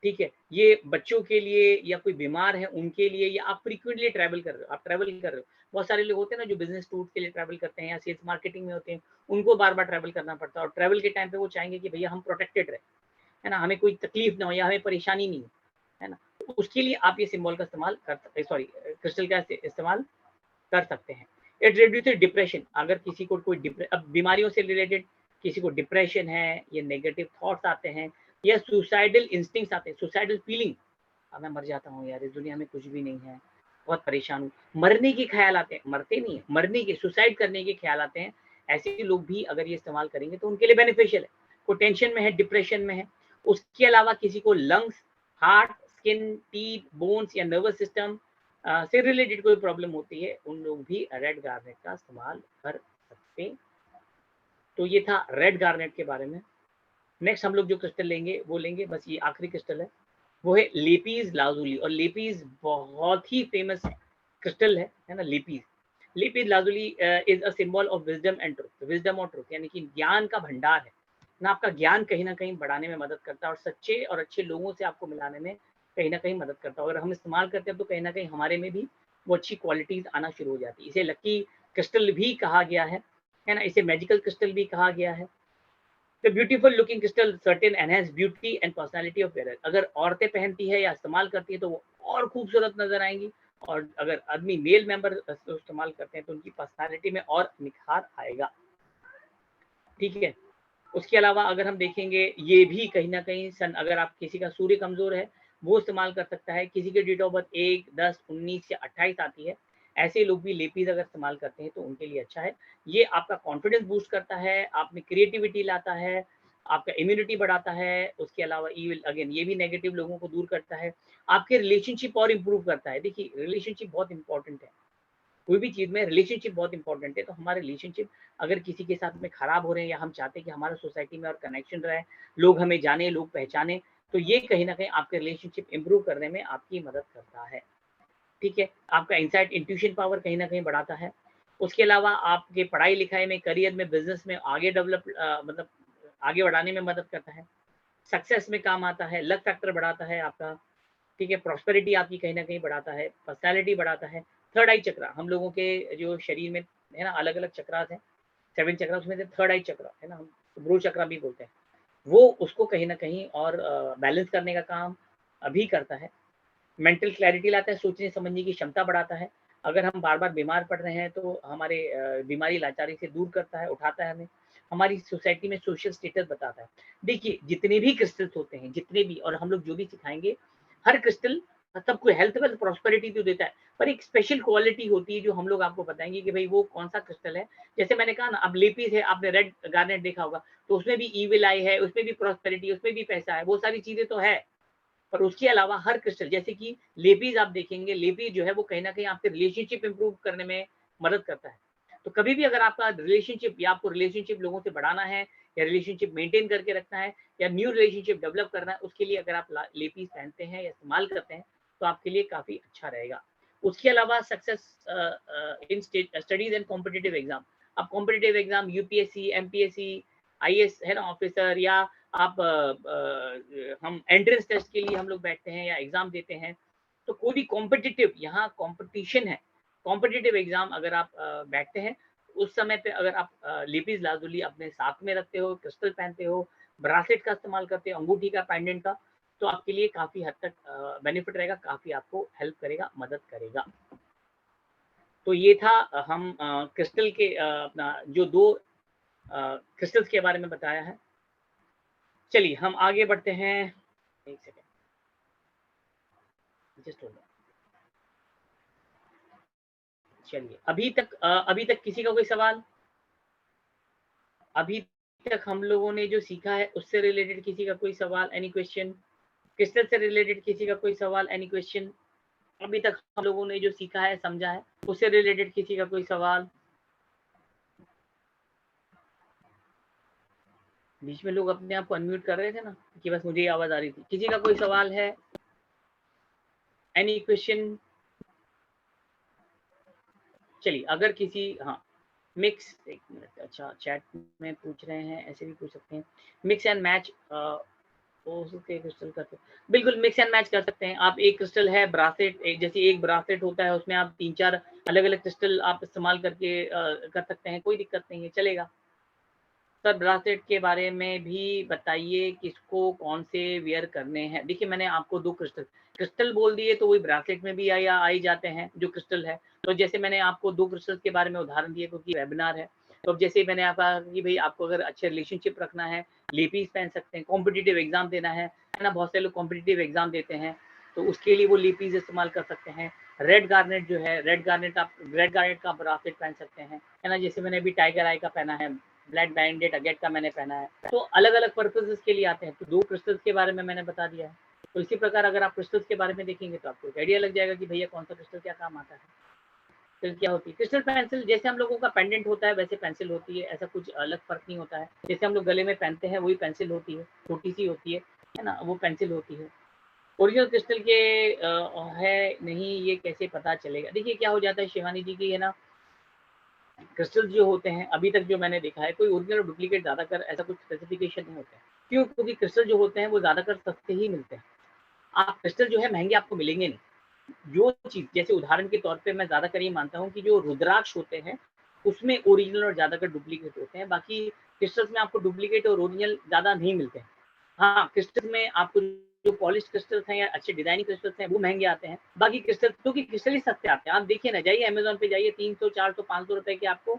ठीक है, ये बच्चों के लिए या कोई बीमार है उनके लिए, या आप फ्रीक्वेंटली ट्रैवल कर रहे हो, आप ट्रैवल कर रहे हो, बहुत सारे लोग होते हैं ना जो बिजनेस टूर के लिए ट्रैवल करते हैं या सेल्स मार्केटिंग में होते हैं, उनको बार बार ट्रैवल करना पड़ता है और ट्रैवल के टाइम पे वो चाहेंगे कि भैया हम प्रोटेक्टेड रहे, है ना, हमें कोई तकलीफ ना हो या हमें परेशानी नहीं हो, है ना। तो उसके लिए आप ये सिंबल का इस्तेमाल कर सकते, सॉरी क्रिस्टल का इस्तेमाल कर सकते हैं। इट रिड्यूसेस डिप्रेशन, अगर किसी को कोई अब बीमारियों से रिलेटेड किसी को डिप्रेशन है, ये नेगेटिव थॉट्स आते हैं या सुसाइडल इंस्टिंक्ट्स आते हैं, सुसाइडल फीलिंग, अब मैं मर जाता हूँ यार, इस दुनिया में कुछ भी नहीं है, बहुत परेशान हूँ, मरने के ख्याल आते हैं, मरते नहीं है, मरने के, सुसाइड करने के ख्याल आते हैं, ऐसे लोग भी अगर ये इस्तेमाल करेंगे तो उनके लिए बेनिफिशियल है। कोई टेंशन में है, डिप्रेशन में है, उसके अलावा किसी को lungs, heart, skin, teeth, bones या नर्वस सिस्टम से रिलेटेड कोई प्रॉब्लम होती है, उन लोग भी रेड गार्नेट का इस्तेमाल कर सकते। तो ये था रेड गार्नेट के बारे में। नेक्स्ट हम लोग जो क्रिस्टल लेंगे वो लेंगे, बस ये आखिरी क्रिस्टल है, वो है लेपीज लाजुली। और लेपीज बहुत ही फेमस क्रिस्टल है ना। Lapies lazuli is a symbol of wisdom and truth, wisdom और ट्रुथ यानी कि ज्ञान का भंडार है ना, आपका ज्ञान कहीं ना कहीं बढ़ाने में मदद करता है और सच्चे और अच्छे लोगों से आपको मिलाने में कहीं ना कहीं मदद करता है। अगर हम इस्तेमाल करते हैं तो कहीं ना कहीं हमारे में भी वो अच्छी क्वालिटीज आना शुरू हो जाती है। इसे लकी क्रिस्टल भी कहा गया है ना, इसे मैजिकल क्रिस्टल भी कहा गया है। The beautiful looking crystal certain enhance beauty and personality of wear, अगर औरतें पहनती है या इस्तेमाल करती है तो वो और खूबसूरत नजर आएंगी, और अगर आदमी मेल मेंबर इस्तेमाल करते हैं तो उनकी पर्सनालिटी में और निखार आएगा। ठीक है, उसके अलावा अगर हम देखेंगे ये भी कहीं ना कहीं अगर आप किसी का सूर्य कमजोर है वो इस्तेमाल कर सकता है, किसी के डेट ऑफ बर्थ 1, 10, 19 या 28 आती है, ऐसे लोग भी लेपीज अगर इस्तेमाल करते हैं तो उनके लिए अच्छा है। ये आपका कॉन्फिडेंस बूस्ट करता है, आप में क्रिएटिविटी लाता है, आपका इम्यूनिटी बढ़ाता है। उसके अलावा ईविल अगेन ये भी नेगेटिव लोगों को दूर करता है, आपके रिलेशनशिप और इम्प्रूव करता है। देखिए रिलेशनशिप बहुत इंपॉर्टेंट है, कोई भी चीज में रिलेशनशिप बहुत इंपॉर्टेंट है। तो हमारे रिलेशनशिप अगर किसी के साथ में खराब हो रहे हैं या हम चाहते हैं कि हमारा सोसाइटी में और कनेक्शन रहे, लोग हमें जाने, लोग पहचाने, तो ये कहीं ना कहीं आपके रिलेशनशिप इंप्रूव करने में आपकी मदद करता है। ठीक है, आपका इंसाइट इंट्यूशन पावर कहीं ना कहीं बढ़ाता है। उसके अलावा आपके पढ़ाई लिखाई में, करियर में, बिजनेस में आगे डेवलप मतलब आगे बढ़ाने में मदद करता है, सक्सेस में काम आता है, लक फैक्टर बढ़ाता है आपका। ठीक है, प्रॉस्पेरिटी आपकी कहीं ना कहीं बढ़ाता है, पर्सनैलिटी बढ़ाता है। थर्ड आई चक्र हम लोगों के जो शरीर में है ना, अलग अलग चक्रास हैं, 7 चक्र, उसमें से थर्ड आई चक्र है ना, हम ब्रू चक्र भी बोलते हैं, वो उसको कहीं ना कहीं और बैलेंस करने का काम अभी करता है। मेंटल क्लैरिटी लाता है, सोचने समझने की क्षमता बढ़ाता है। अगर हम बार बार बीमार पड़ रहे हैं तो हमारे बीमारी लाचारी से दूर करता है, उठाता है हमें, हमारी सोसाइटी में सोशल स्टेटस बताता है। देखिए जितने भी क्रिस्टल्स होते हैं, जितने भी, और हम लोग जो भी सिखाएंगे, हर क्रिस्टल सबको हेल्थ वेल्थ प्रॉस्पेरिटी तो देता है, पर एक स्पेशल क्वालिटी होती है जो हम लोग आपको बताएंगे कि भाई वो कौन सा क्रिस्टल है। जैसे मैंने कहा ना, अब लेपिस है, आपने रेड गार्नेट देखा होगा, तो उसमें भी ईविल आई है, उसमें भी प्रॉस्पेरिटी, उसमें भी पैसा है, वो सारी चीजें तो है। पर उसके अलावा हर क्रिस्टल, जैसे कि लेपिस आप देखेंगे, लेपिस जो है वो कहीं ना कहीं आपके रिलेशनशिप इंप्रूव करने में मदद करता है। तो कभी भी अगर आपका रिलेशनशिप या आपको रिलेशनशिप लोगों से बढ़ाना है या रिलेशनशिप मेंटेन करके रखना है या न्यू रिलेशनशिप डेवलप करना है, उसके लिए अगर आप लेपीस पहनते हैं या इस्तेमाल करते हैं तो आपके लिए काफ़ी अच्छा रहेगा। उसके अलावा success in studies and competitive exam, आप competitive exam UPSC, MPSC, IAS है ना ऑफिसर, या आप हम एंट्रेंस टेस्ट के लिए हम लोग बैठते हैं या एग्जाम देते हैं, तो कोई भी कॉम्पिटिटिव, यहाँ कॉम्पिटिशन है, कॉम्पिटिटिव एग्जाम अगर आप बैठते हैं, उस समय पे अगर आप लेपीज लाजुली अपने साथ में रखते हो, क्रिस्टल पहनते हो, ब्रासलेट का इस्तेमाल करते हो, अंगूठी का, पेंडेंट का, तो आपके लिए काफ़ी हद तक बेनिफिट रहेगा, काफ़ी आपको हेल्प करेगा, मदद करेगा। तो ये था हम क्रिस्टल के अपना जो 2 क्रिस्टल्स के बारे में बताया है। चलिए हम आगे बढ़ते हैं। एक सेकंड, जस्ट होल्ड ऑन। चलिए अभी तक किसी का कोई सवाल? अभी तक हम लोगों ने जो सीखा है उससे रिलेटेड किसी का कोई सवाल, एनी क्वेश्चन? क्रिस्टल से रिलेटेड किसी का कोई सवाल, एनी क्वेश्चन? अभी तक हम लोगों ने जो सीखा है, समझा है, उससे रिलेटेड किसी का कोई सवाल? बीच में लोग अपने आप को अनम्यूट कर रहे थे ना, कि बस मुझे ही आवाज आ रही थी। किसी का कोई सवाल है, एनी क्वेश्चन? चलिए अगर किसी, हाँ, मिक्स, एक मिनट, अच्छा चैट में पूछ रहे हैं, ऐसे भी पूछ सकते हैं, मिक्स एंड मैच हो सकते हैं क्रिस्टल करते, बिल्कुल मिक्स एंड मैच कर सकते हैं आप। एक क्रिस्टल है ब्रासलेट, एक जैसे एक ब्रासलेट होता है, उसमें आप 3-4 अलग-अलग क्रिस्टल आप इस्तेमाल करके कर सकते हैं, कोई दिक्कत नहीं है, चलेगा। सर ब्रासलेट के बारे में भी बताइए, किसको कौन से वियर करने हैं? देखिए मैंने आपको 2 क्रिस्टल बोल दिए, तो वही ब्रासलेट में भी आ ही जाते हैं जो क्रिस्टल है। तो जैसे मैंने आपको 2 क्रिस्टल के बारे में उदाहरण दिए, क्योंकि वेबिनार है, तो अब जैसे मैंने आपको कहा कि भई आपको अगर अच्छे रिलेशनशिप रखना है, लेपीस पहन सकते हैं, कॉम्पिटिटिव एग्ज़ाम देना है ना? बहुत से लोग कॉम्पिटिटिव एग्ज़ाम देते हैं, तो उसके लिए वो लेपीस इस्तेमाल कर सकते हैं। रेड गार्नेट जो है, रेड गार्नेट का ब्रासलेट पहन सकते हैं, है ना? जैसे मैंने अभी टाइगर आई का पहना है, ब्लैक बैंडेड अगेट का मैंने पहना है, तो अलग-अलग पर्पसेस के लिए आते हैं। तो 2 क्रिस्टल्स के बारे में मैंने बता दिया है। तो इसी प्रकार अगर आप क्रिस्टल्स के बारे में देखेंगे तो आपको एक आइडिया लग जाएगा कि भैया कौन सा क्रिस्टल क्या काम आता है। फिर क्या होती है क्रिस्टल पेंसिल, जैसे हम लोगों का पेंडेंट होता है वैसे पेंसिल होती है, ऐसा कुछ अलग फर्क नहीं होता है। जैसे हम लोग गले में पहनते हैं वही पेंसिल होती है, छोटी सी होती है ना? वो पेंसिल होती है। ओरिजिनल क्रिस्टल के है नहीं, ये कैसे पता चलेगा? देखिए क्या हो जाता है शिवानी जी की, है ना, क्रिस्टल जो होते हैं अभी तक जो मैंने देखा है, कोई ओरिजिनल और डुप्लीकेट ज़्यादातर ऐसा कुछ स्पेसिफिकेशन नहीं होता है। क्यों? क्योंकि क्रिस्टल जो होते हैं वो ज़्यादातर सस्ते ही मिलते हैं। आप क्रिस्टल जो है महँगे आपको मिलेंगे नहीं। जो चीज़, जैसे उदाहरण के तौर पे मैं ज़्यादातर ये मानता हूँ कि जो रुद्राक्ष होते हैं, उसमें ओरिजिनल और ज़्यादातर डुप्लीकेट होते हैं। बाकी क्रिस्टल्स में आपको डुप्लीकेट और ओरिजिनल ज़्यादा नहीं मिलते हैं। हाँ, क्रिस्टल में आपको जो पॉलिश्ड क्रिस्टल्स हैं या अच्छे डिज़ाइनिंग क्रिस्टल्स हैं, वो महँगे आते हैं। बाकी क्रिस्टल, क्योंकि क्रिस्टल ही सस्ते आते हैं। आप देखिए ना, जाइए अमेज़न पे जाइए, 300, 400, 500 रुपए के आपको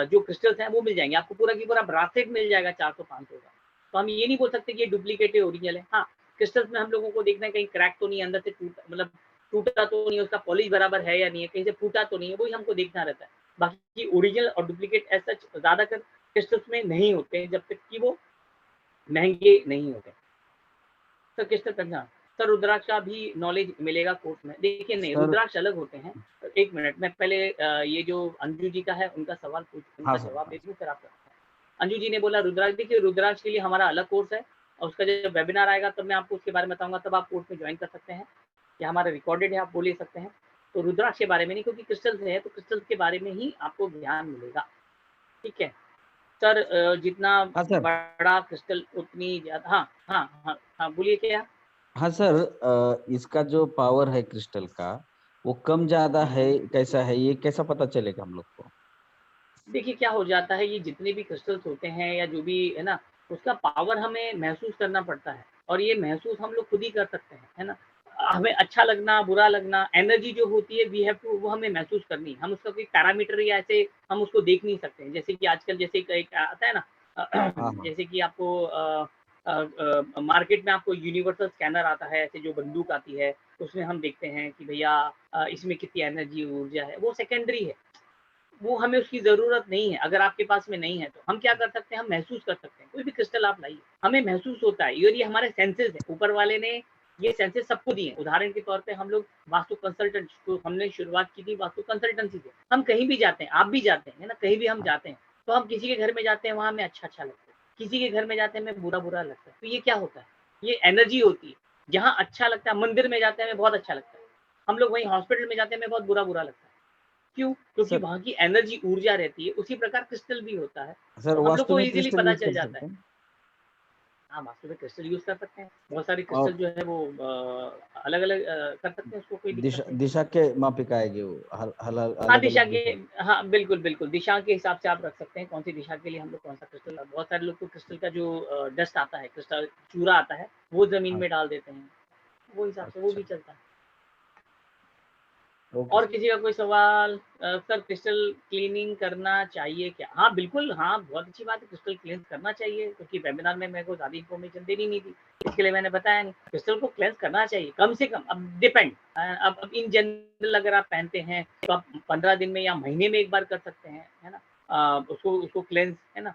जो क्रिस्टल्स हैं वो मिल जाएँगे। आपको पूरा की पूरा ब्रासलेट मिल जाएगा 400-500 का। तो हम ये नहीं बोल सकते कि ये डुप्लीकेट है, ओरिजिनल है। हाँ, क्रिस्टल्स में हम लोगों को देखना है कहीं क्रैक तो नहीं है, अंदर से मतलब टूटा तो नहीं है, उसका पॉलिश बराबर है या नहीं है, कहीं से फूटा तो नहीं है, वही हमको देखना रहता है। बाकी ओरिजिनल और डुप्लीकेट एज़ सच ज़्यादातर क्रिस्टल्स में नहीं होते हैं, जब तक कि वो महँगे नहीं होते। सर क्रिस्टल पहचान, सर रुद्राक्ष का भी नॉलेज मिलेगा कोर्स में। देखिए नहीं, सर रुद्राक्ष अलग होते हैं। एक मिनट, मैं पहले ये जो अंजू जी का है उनका सवाल हाँ उनका सर, जवाब हाँ दे सर। दूँ फिर आपका। अंजू जी ने बोला रुद्राक्ष, देखिए रुद्राक्ष के लिए हमारा अलग कोर्स है, और उसका जब वेबिनार आएगा तब मैं आपको उसके बारे में बताऊँगा, तब आप कोर्स में ज्वाइन कर सकते हैं। या हमारा रिकॉर्डेड है, आप वो ले सकते हैं। तो रुद्राक्ष के बारे में नहीं, क्योंकि क्रिस्टल्स है तो क्रिस्टल्स के बारे में ही आपको ज्ञान मिलेगा। ठीक है? सर जितना हाँ सर। बड़ा क्रिस्टल उतनी ज़्यादा, हाँ, हाँ, हाँ, हाँ, बोलिए क्या? हाँ सर, इसका जो पावर है क्रिस्टल का, वो कम ज्यादा है, कैसा है, ये कैसा पता चलेगा हम लोग को? देखिए क्या हो जाता है, ये जितने भी क्रिस्टल्स होते हैं या जो भी है ना, उसका पावर हमें महसूस करना पड़ता है, और ये महसूस हम लोग खुद ही कर सकते हैं, है ना? हमें अच्छा लगना, बुरा लगना, एनर्जी जो होती है वी हैव टू, वो हमें महसूस करनी है। हम उसका कोई पैरामीटर या ऐसे हम उसको देख नहीं सकते हैं। जैसे कि आजकल जैसे एक एक आता है ना हाँ हाँ। जैसे कि आपको मार्केट में आपको यूनिवर्सल स्कैनर आता है, ऐसे जो बंदूक आती है, उसमें हम देखते हैं कि भैया इसमें कितनी एनर्जी ऊर्जा है, वो सेकेंडरी है, वो हमें उसकी ज़रूरत नहीं है। अगर आपके पास में नहीं है तो हम क्या कर सकते हैं, हम महसूस कर सकते हैं। कोई भी क्रिस्टल आप लाइए, हमें महसूस होता है, और ये हमारे सेंसेस है, ऊपर वाले ने ये सेंसेस सबको दिए हैं। उदाहरण के तौर पे हम लोग वास्तु कंसल्टेंट, तो हमने शुरुआत की थी वास्तु कंसल्टेंसी से। हम कहीं भी जाते हैं, आप भी जाते हैं, है ना, कहीं भी हम जाते हैं, तो हम किसी के घर में जाते हैं, वहाँ हमें अच्छा लगता है, किसी के घर में जाते हैं हमें बुरा लगता है। तो ये क्या होता है, ये एनर्जी होती है। जहाँ अच्छा लगता है, मंदिर में जाते हैं हमें बहुत अच्छा लगता है, हम लोग वहीं हॉस्पिटल में जाते हैं हमें बहुत बुरा लगता है। क्यों? क्योंकि सर वहाँ की एनर्जी ऊर्जा रहती है। उसी प्रकार क्रिस्टल भी होता है, सर तो हम लोग वास्तु को में इजीली क्रिस्टल पता यूज चल कर जाता है। सकते हैं? हाँ, वास्तु में क्रिस्टल यूज कर सकते हैं, बहुत सारे और क्रिस्टल जो है वो अलग अलग कर सकते हैं, उसको कोई दिक्कत दिशा नहीं। दिशा के मापिक आएगी वो, हाँ, अलग दिशा अलग के, दिशा। हाँ बिल्कुल बिल्कुल, दिशा के हिसाब से आप रख सकते हैं, कौन सी दिशा के लिए हम लोग कौन सा क्रिस्टल। बहुत सारे लोग तो क्रिस्टल का जो डस्ट आता है, क्रिस्टल चूरा आता है, वो जमीन हाँ, में डाल देते हैं, वो हिसाब से वो अच्छा, भी चलता है। ओके और सर। किसी का कोई सवाल? सर क्रिस्टल क्लीनिंग करना चाहिए क्या? हाँ बिल्कुल, हाँ बहुत अच्छी बात है, क्रिस्टल क्लींस करना चाहिए, क्योंकि वेबिनार में मेरे को ज़्यादा इन्फॉर्मेशन देनी नहीं थी, इसके लिए मैंने बताया नहीं। क्रिस्टल को क्लेंस करना चाहिए कम से कम, अब डिपेंड, अब इन जनरल अगर आप पहनते हैं तो आप 15 दिन में या महीने में एक बार कर सकते हैं, है ना, उसको उसको क्लेंस, है ना।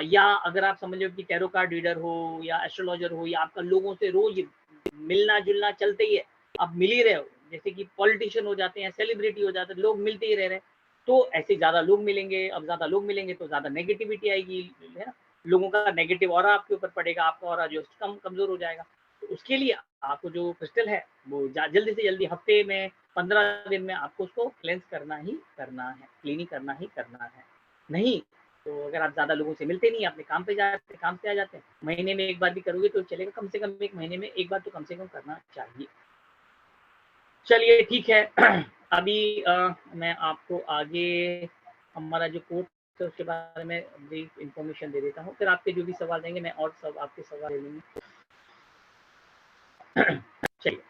या अगर आप समझ लो कि टैरो कार्ड रीडर हो या एस्ट्रोलॉजर हो, या आपका लोगों से रोज मिलना जुलना चलते ही है, आप मिल ही रहे हो, जैसे कि पॉलिटिशियन हो जाते हैं, सेलिब्रिटी हो जाते हैं, लोग मिलते ही रह रहे हैं, तो ऐसे ज़्यादा लोग मिलेंगे, अब ज़्यादा लोग मिलेंगे तो ज़्यादा नेगेटिविटी आएगी, है ना, लोगों का नेगेटिव ऑरा आपके ऊपर पड़ेगा, आपका ऑरा जो कमजोर हो जाएगा। तो उसके लिए आपको जो क्रिस्टल है वो जल्दी से जल्दी, हफ्ते में 15 दिन में आपको उसको क्लेंस करना ही करना है, क्लीनिंग करना ही करना है। नहीं तो अगर आप ज़्यादा लोगों से मिलते नहीं, अपने काम पे जाते, काम से आ जाते हैं, महीने में एक बार भी करोगे तो चलेगा, कम से कम एक महीने में एक बार तो कम से कम करना चाहिए। चलिए ठीक है। अभी मैं आपको आगे हमारा जो कोर्स है उसके बारे में ब्रीफ इन्फॉर्मेशन दे देता हूँ, फिर आपके जो भी सवाल रहेंगे मैं और सब आपके सवाल ले लूँगी। चलिए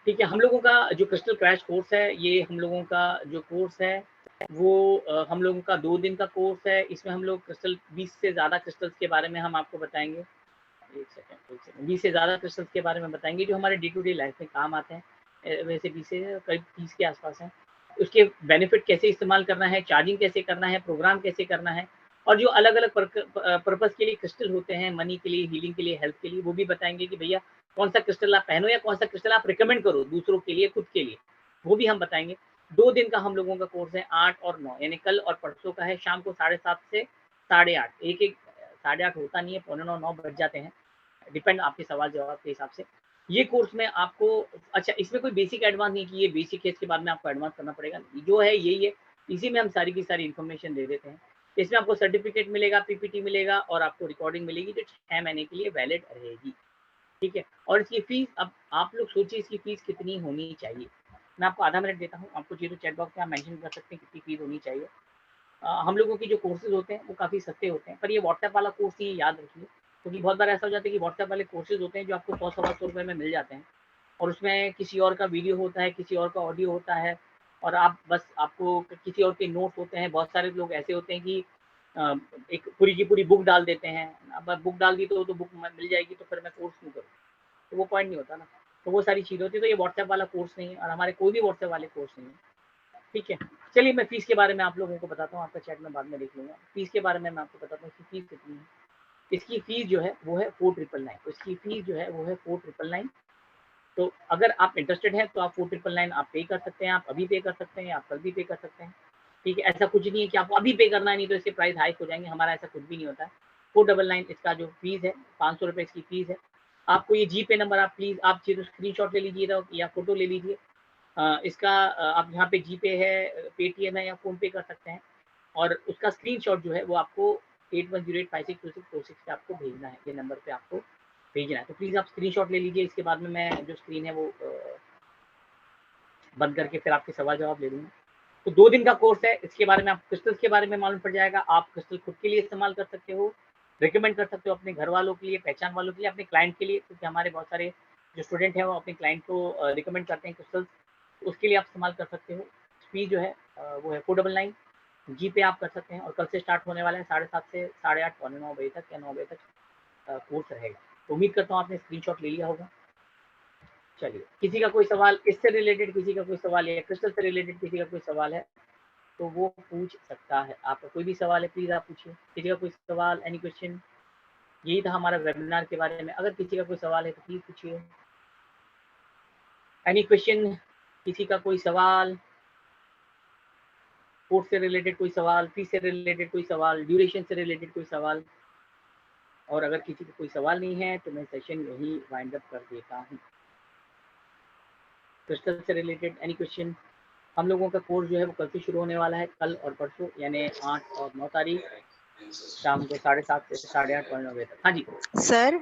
ठीक है, हम लोगों का जो क्रिस्टल क्रैश कोर्स है, ये हम लोगों का जो कोर्स है वो हम लोगों का 2 दिन का कोर्स है। इसमें हम लोग क्रिस्टल 20 से ज़्यादा क्रिस्टल्स के बारे में हम आपको बताएँगे। 1 सेकंड 20 से ज़्यादा क्रिस्टल्स के बारे में बताएँगे जो हमारे डे टू डे लाइफ में काम आते हैं। वैसे 20 से करीब 30 के आसपास हैं। उसके बेनिफिट कैसे इस्तेमाल करना है, चार्जिंग कैसे करना है, प्रोग्राम कैसे करना है, और जो अलग-अलग पर्पज़ के लिए क्रिस्टल होते हैं, मनी के लिए, हीलिंग के लिए, हेल्थ के लिए, वो भी बताएँगे कि भैया कौन-सा क्रिस्टल आप पहनो या कौन-सा क्रिस्टल आप रिकमेंड करो दूसरों के लिए, खुद के लिए, वो भी हम बताएँगे। 2 दिन का हम लोगों का कोर्स है, 8 और 9 यानी कल और परसों का है, शाम को 7:30 से 8:30, एक-एक 8:30 होता नहीं है, पौने 9, 9 बज जाते हैं, डिपेंड आपके सवाल-जवाब के हिसाब से। ये कोर्स में आपको, अच्छा इसमें कोई बेसिक एडवांस नहीं कि ये बेसिक है इसके बाद में आपको एडवांस करना पड़ेगा, जो है यही है, इसी में हम सारी की सारी इन्फॉर्मेशन दे देते हैं। इसमें आपको सर्टिफिकेट मिलेगा, पीपीटी मिलेगा और आपको रिकॉर्डिंग मिलेगी जो 6 महीने के लिए वैलिड रहेगी, ठीक है। और इसकी फीस, अब आप लोग सोचिए इसकी फीस कितनी होनी चाहिए। मैं आपको आधा मिनट देता हूँ, आपको चाहिए तो चैट बॉक्स में आप मेंशन कर सकते हैं कितनी फीस होनी चाहिए। हम लोगों की जो कोर्सेज़ होते हैं वो काफ़ी सस्ते होते हैं, पर ये व्हाट्सएप वाला कोर्स ही याद रखिए, क्योंकि बहुत बार ऐसा हो जाता है कि व्हाट्सएप वाले कोर्सेज़ होते हैं जो आपको 100 सवा 100 रुपए में मिल जाते हैं, और उसमें किसी और का वीडियो होता है, किसी और का ऑडियो होता है, और आप बस आपको किसी और के नोट्स होते हैं। बहुत सारे लोग ऐसे होते हैं कि अ, एक पूरी की पूरी बुक डाल देते हैं। अब बुक डाल दी तो बुक मिल जाएगी तो फिर मैं कोर्स क्यों करूँ? तो वो पॉइंट नहीं होता ना। तो वो सारी चीज़ें होती है, तो ये व्हाट्सएप वाला कोर्स नहीं है और हमारे कोई भी व्हाट्सएप वाले कोर्स नहीं है। ठीक है, चलिए मैं फ़ीस के बारे में आप लोगों को बताता हूँ, आपका चैट मैं बाद में देख लूँगा। फ़ीस के बारे में मैं आपको बताता हूँ इसकी फ़ीस कितनी है। इसकी फ़ीस जो है वो है 4999, इसकी फ़ीस जो है वो है 4999। तो अगर आप इंटरेस्टेड हैं तो आप 4999 आप पे कर सकते हैं, आप अभी पे कर सकते हैं, आप कल भी पे कर सकते हैं। ठीक है, ऐसा कुछ नहीं है कि आपको अभी पे करना है, नहीं तो इसके प्राइस हाइक हो जाएँगे, हमारा ऐसा कुछ भी नहीं होता है। 499 इसका जो फ़ीस है, ₹500 इसकी फ़ीस है। आपको ये जीपे नंबर आप प्लीज़ आप चाहिए तो स्क्रीनशॉट ले लीजिएगा या फ़ोटो ले लीजिए। इसका आप यहाँ पे जीपे है, पेटीएम है या फ़ोन पे कर सकते हैं, और उसका स्क्रीनशॉट जो है वो आपको 8108562646 पे आपको भेजना है, ये नंबर पे आपको भेजना है। तो प्लीज़ आप स्क्रीनशॉट ले लीजिए, इसके बाद में मैं जो स्क्रीन है वो बंद करके फिर आपके सवाल-जवाब ले लूँगा। तो 2 दिन का कोर्स है, इसके बारे में आपको क्रिस्टल्स के बारे में मालूम पड़ जाएगा। आप क्रिस्टल खुद के लिए इस्तेमाल कर सकते हो, रिकमेंड कर सकते हो अपने घर वालों के लिए, पहचान वालों के लिए, अपने क्लाइंट के लिए, क्योंकि हमारे बहुत सारे जो स्टूडेंट हैं वो अपने क्लाइंट को रिकमेंड करते हैं क्रिस्टल्स, तो उसके लिए आप इस्तेमाल कर सकते हो। फीस जो है वो है 499, जीपे आप कर सकते हैं, और कल से स्टार्ट होने वाला है 7:30 से 8:30 पौने 9 बजे तक या 9 बजे तक। कोर्स रहेगा। तो उम्मीद करता हूँ आपने स्क्रीनशॉट ले लिया होगा। चलिए, किसी का कोई सवाल इससे रिलेटेड, किसी का कोई सवाल या क्रिस्टल से रिलेटेड किसी का कोई सवाल है तो वो पूछ सकता है। आपका कोई भी सवाल है प्लीज आप पूछिए। किसी का कोई सवाल, एनी क्वेश्चन? यही था हमारा वेबिनार के बारे में। अगर किसी का कोई सवाल है तो प्लीज पूछिए। Any question? किसी का कोई सवाल, कोर्स से रिलेटेड कोई सवाल, फीस से रिलेटेड कोई सवाल, ड्यूरेशन से रिलेटेड कोई सवाल? और अगर किसी का कोई सवाल नहीं है तो मैं सेशन यही वाइंड अप कर देता हूँ। क्रिस्टल से रिलेटेड एनी क्वेश्चन? हम लोगों का कोर्स जो है वो कल से शुरू होने वाला है, कल और परसों, यानी 8 और 9 तारीख शाम को 7:30 से 8:30 बजे तक। हाँ जी सर।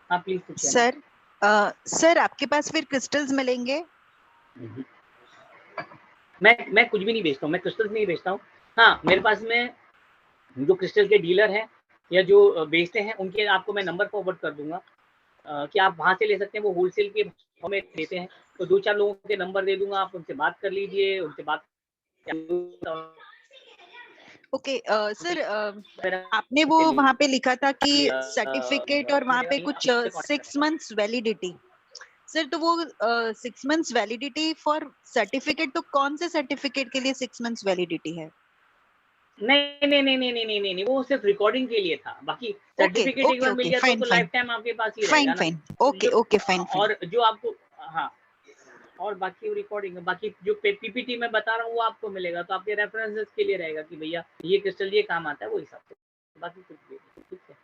हाँ प्लीज पूछिए। सर सर आपके पास फिर क्रिस्टल्स मिलेंगे? मैं कुछ भी नहीं बेचता हूँ, मैं क्रिस्टल्स नहीं बेचता हूँ। हाँ, मेरे पास में जो क्रिस्टल के डीलर हैं या जो बेचते हैं उनके आपको मैं नंबर फॉरवर्ड कर दूंगा कि आप वहाँ से ले सकते हैं। वो होलसेल के भाव में देते हैं, तो 2-4 लोगों के नंबर दे दूंगा, आप उनसे बात कर लीजिए, उनसे बात ओके सर, आपने वो वहाँ पे लिखा था कि सर्टिफिकेट और वहाँ पे कुछ 6 मंथ्स वैलिडिटी। सर तो वो 6 मंथ्स वैलिडिटी फॉर सर्टिफिकेट, तो कौन से सर्टिफिकेट के लिए 6 मंथ्स वैलिडिटी है? नहीं, वो सिर्फ रिकॉर्डिंग के लिए था। बाकी सर्टिफिकेट एक बार मिल गया तो लाइफ टाइम आपके पास ही रहेगा ना। Fine, okay fine. और जो आपको, हाँ, और बाकी रिकॉर्डिंग, बाकी जो पीपीटी में बता रहा हूँ वो आपको मिलेगा, तो आपके रेफरेंसेस के लिए रहेगा कि भैया ये क्रिस्टल ये काम आता है, वो हिसाब से। बाकी कुछ भी नहीं, ठीक है।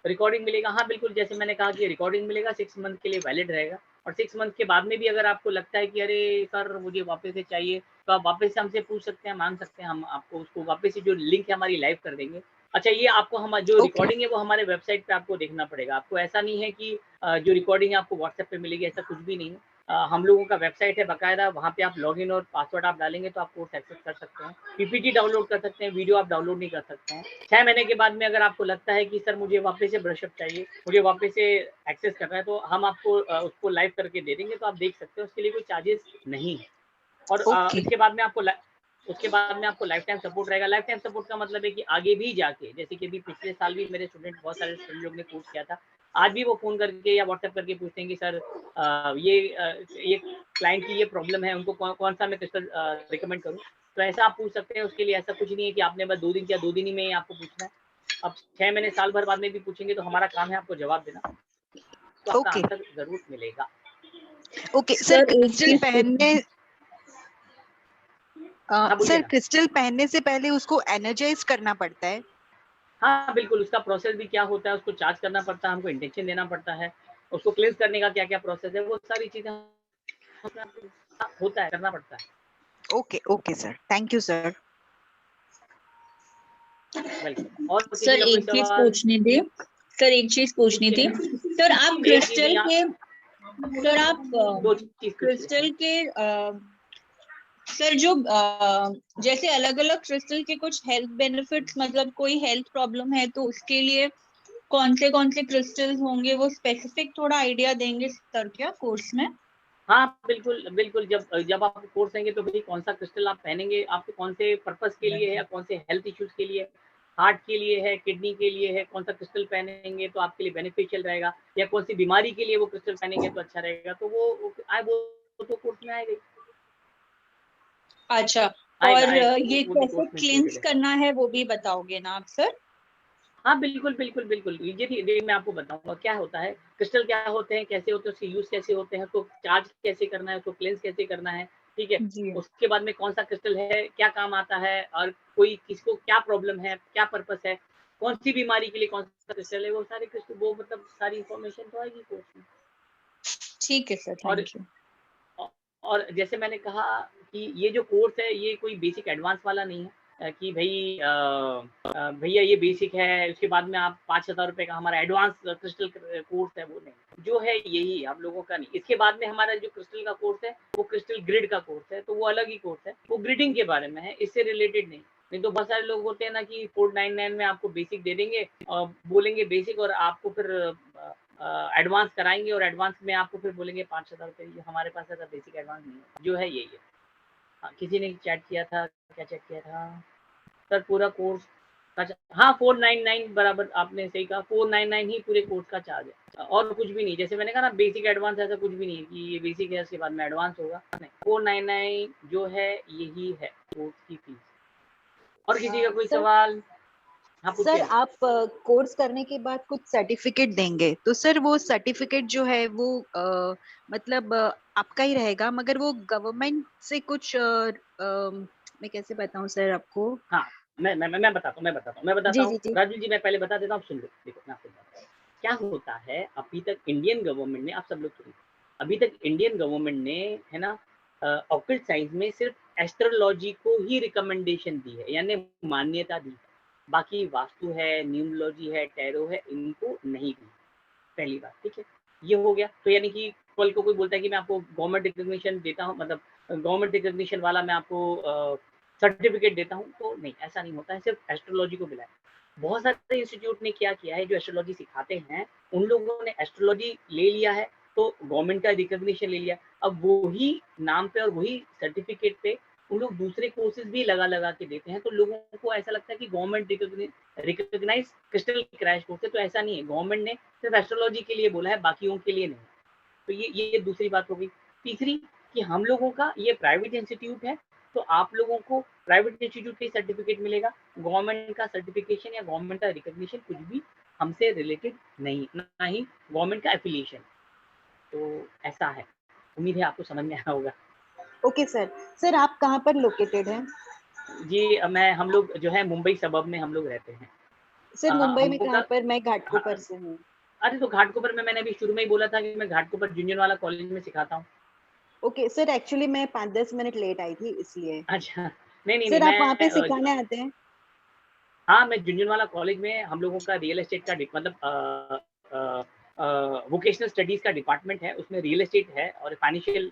रिकॉर्डिंग मिलेगा, हाँ बिल्कुल, जैसे मैंने कहा कि रिकॉर्डिंग मिलेगा, 6 मंथ के लिए वैलिड रहेगा। और 6 मंथ के बाद में भी अगर आपको लगता है कि अरे सर मुझे वापस से चाहिए, तो आप वापस से हमसे पूछ सकते हैं, मांग सकते हैं, हम आपको उसको वापस से जो लिंक है हमारी लाइव कर देंगे। अच्छा, ये आपको हम जो रिकॉर्डिंग है वो हमारे वेबसाइट पे आपको देखना पड़ेगा। आपको ऐसा नहीं है कि जो रिकॉर्डिंग है आपको व्हाट्सएप पे मिलेगी, ऐसा कुछ भी नहीं है। हम लोगों का वेबसाइट है बाकायदा, वहाँ पे आप लॉगिन और पासवर्ड आप डालेंगे तो आप कोर्स एक्सेस कर सकते हैं, पीपीटी डाउनलोड कर सकते हैं, वीडियो आप डाउनलोड नहीं कर सकते हैं। 6 महीने के बाद में अगर आपको लगता है कि सर मुझे वापस से ब्रशअप चाहिए, मुझे वापस से एक्सेस करना है, तो हम आपको उसको लाइव करके दे देंगे, तो आप देख सकते हैं, उसके लिए कोई चार्जेस नहीं है। और इसके बाद में आपको उसके बाद में आपको लाइफ टाइम सपोर्ट रहेगा। लाइफ टाइम सपोर्ट का मतलब है कि आगे भी जाके, जैसे कि अभी पिछले साल भी मेरे स्टूडेंट, बहुत सारे स्टूडेंट लोग ने कोर्स किया था, आज भी वो फ़ोन करके या व्हाट्सएप करके पूछते हैं कि सर ये क्लाइंट की ये प्रॉब्लम है, उनको कौन सा मैं क्रिस्टल रिकमेंड करूँ? तो ऐसा आप पूछ सकते हैं। उसके लिए ऐसा कुछ नहीं है कि आपने बस 2 दिन किया, 2 दिन ही में आपको पूछना है। अब 6 महीने, साल भर बाद में भी पूछेंगे तो हमारा काम है आपको जवाब देना, तो आपका आंसर ज़रूर मिलेगा। ओके सर, क्रिस्टल पहनने सर क्रिस्टल पहनने से पहले उसको एनर्जाइज करना पड़ता है? हाँ बिल्कुल, उसका प्रोसेस भी क्या होता है, उसको चार्ज करना पड़ता है, हमको इंटेंशन देना पड़ता है, उसको क्लींस करने का क्या-क्या प्रोसेस है, वो सारी चीज़ें होता है, करना पड़ता है। Okay sir, thank you sir. Welcome. और सर एक चीज पूछनी थी, सर एक चीज पूछनी थी। सर आप क्रिस्टल के, सर आप क्रिस्टल के सर जो जैसे अलग अलग क्रिस्टल के कुछ हेल्थ बेनिफिट्स, मतलब कोई हेल्थ प्रॉब्लम है तो उसके लिए कौन से क्रिस्टल्स होंगे, वो स्पेसिफिक थोड़ा आइडिया देंगे सर क्या कोर्स में? हाँ बिल्कुल, जब आप कोर्स लेंगे तो भाई कौन सा क्रिस्टल आप पहनेंगे, आपके कौन से पर्पस के लिए है, या कौन से हेल्थ इश्यूज के लिए, हार्ट के लिए है, किडनी के लिए है, कौन सा क्रिस्टल पहनेंगे तो आपके लिए बेनिफिशियल रहेगा, या कौन सी बीमारी के लिए वो क्रिस्टल पहनेंगे तो अच्छा रहेगा, तो वो तो कोर्स में आएगा। अच्छा, और ये कैसे क्लींस करना है वो भी बताओगे ना आप सर? हाँ बिल्कुल। ये मैं आपको बताऊंगा क्या होता है, क्रिस्टल क्या होते हैं, कैसे होते हैं, उसके यूज कैसे होते हैं, तो चार्ज कैसे करना है, उसको क्लेंस कैसे करना है, ठीक है। उसके बाद में कौन सा क्रिस्टल है, क्या काम आता है, और कोई किसको क्या प्रॉब्लम है, क्या पर्पस है, कौन सी बीमारी के लिए कौन सा क्रिस्टल है, वो सारे क्रिस्टल, वो मतलब सारी इंफॉर्मेशन तो आएगी कोर्स में। ठीक है सर, थैंक यू। और जैसे मैंने कहा कि ये जो कोर्स है ये कोई बेसिक एडवांस वाला नहीं है कि भैया ये बेसिक है, उसके बाद में आप 5,000 रुपए का हमारा एडवांस क्रिस्टल कोर्स है, वो नहीं, जो है यही आप लोगों का नहीं। इसके बाद में हमारा जो क्रिस्टल का कोर्स है वो क्रिस्टल ग्रिड का कोर्स है, तो वो अलग ही कोर्स है, वो ग्रिडिंग के बारे में है, इससे रिलेटेड नहीं तो बहुत सारे लोग होते हैं ना कि 499 में आपको बेसिक दे देंगे और बोलेंगे बेसिक, और आपको फिर एडवांस कराएंगे, और एडवांस में आपको फिर बोलेंगे 5,000 रुपये। हमारे पास ऐसा बेसिक एडवांस नहीं है, जो है यही है। हाँ, किसी ने चैट किया था, क्या चेक किया था सर? पूरा कोर्स हाँ 499 बराबर, आपने सही कहा, 499 ही पूरे कोर्स का चार्ज है और कुछ भी नहीं। जैसे मैंने कहा ना बेसिक एडवांस ऐसा कुछ भी नहीं है कि ये बेसिक है उसके बाद में एडवांस होगा, नहीं, 499 जो है यही है कोर्स की फीस। और किसी का कोई सर, सवाल? हाँ सर पूछिए। आप कोर्स करने के बाद कुछ सर्टिफिकेट देंगे, तो सर वो सर्टिफिकेट जो है वो मतलब आपका ही रहेगा, मगर वो गवर्नमेंट से कुछ मैं कैसे बताऊं सर आपको? हाँ मैं बताता जी हूँ जी जी। राजू जी, मैं पहले बता देता हूँ, सुन लो। देखो मैं आपको बताता हूँ क्या होता है। अभी तक इंडियन गवर्नमेंट ने, आप सब लोग सुनिए, अभी तक इंडियन गवर्नमेंट ने, है ना, ऑकल्ट साइंस में सिर्फ एस्ट्रोलॉजी को ही रिकमेंडेशन दी है, यानी मान्यता दी है। बाकी वास्तु है, न्यूमरोलॉजी है, टैरो है, इनको नहीं दी। पहली बात, ठीक है, ये हो गया। तो यानी कि कल को कोई बोलता है कि मैं आपको गवर्नमेंट रिकग्निशन देता हूँ, मतलब गवर्नमेंट रिकग्निशन वाला मैं आपको सर्टिफिकेट देता हूँ, तो नहीं, ऐसा नहीं होता है, सिर्फ एस्ट्रोलॉजी को मिला है। बहुत सारे इंस्टीट्यूट ने क्या किया है, जो एस्ट्रोलॉजी सिखाते हैं उन लोगों ने एस्ट्रोलॉजी ले लिया है, तो गवर्नमेंट का रिकग्निशन ले लिया। अब वही नाम पे और वही सर्टिफिकेट पे उन लोग दूसरे कोर्सेज भी लगा लगा के देते हैं, तो लोगों को ऐसा लगता है कि government recognize crystal crash course है। तो ऐसा नहीं है, गवर्नमेंट ने सिर्फ एस्ट्रोलॉजी के लिए बोला है, बाकियों के लिए नहीं। तो ये दूसरी बात हो गई। तीसरी, कि हम लोगों का ये प्राइवेट इंस्टीट्यूट है, तो आप लोगों को प्राइवेट इंस्टीट्यूट का सर्टिफिकेट मिलेगा। गवर्नमेंट का सर्टिफिकेशन या गवर्नमेंट का रिकग्निशन कुछ भी हमसे रिलेटेड नहीं, ना ही गवर्नमेंट का एफिलिएशन। तो ऐसा है, उम्मीद है आपको समझ में आया होगा। Okay sir. सर आप कहाँ पर लोकेटेड हैं? जी हम लोग जो है मुंबई सबब में हम लोग रहते हैं। सर मुंबई में हमको कहाँ का पर? मैं हाँ, घाटकोपर से हूँ। अरे तो घाटकोपर में मैंने अभी शुरू में ही बोला था कि मैं घाटकोपर जूनियर वाला कॉलेज में सिखाता हूँ। ओके सर, एक्चुअली मैं 5-10 मिनट लेट आई थी इसलिए। अच्छा, नहीं सर आप वहाँ पे मैं सिखाने आते हैं? हाँ, मैं जूनियर वाला कॉलेज में हम लोगों का रियल एस्टेट का मतलब वोकेशनल स्टडीज़ का डिपार्टमेंट है, उसमें रियल एस्टेट है और फाइनेंशियल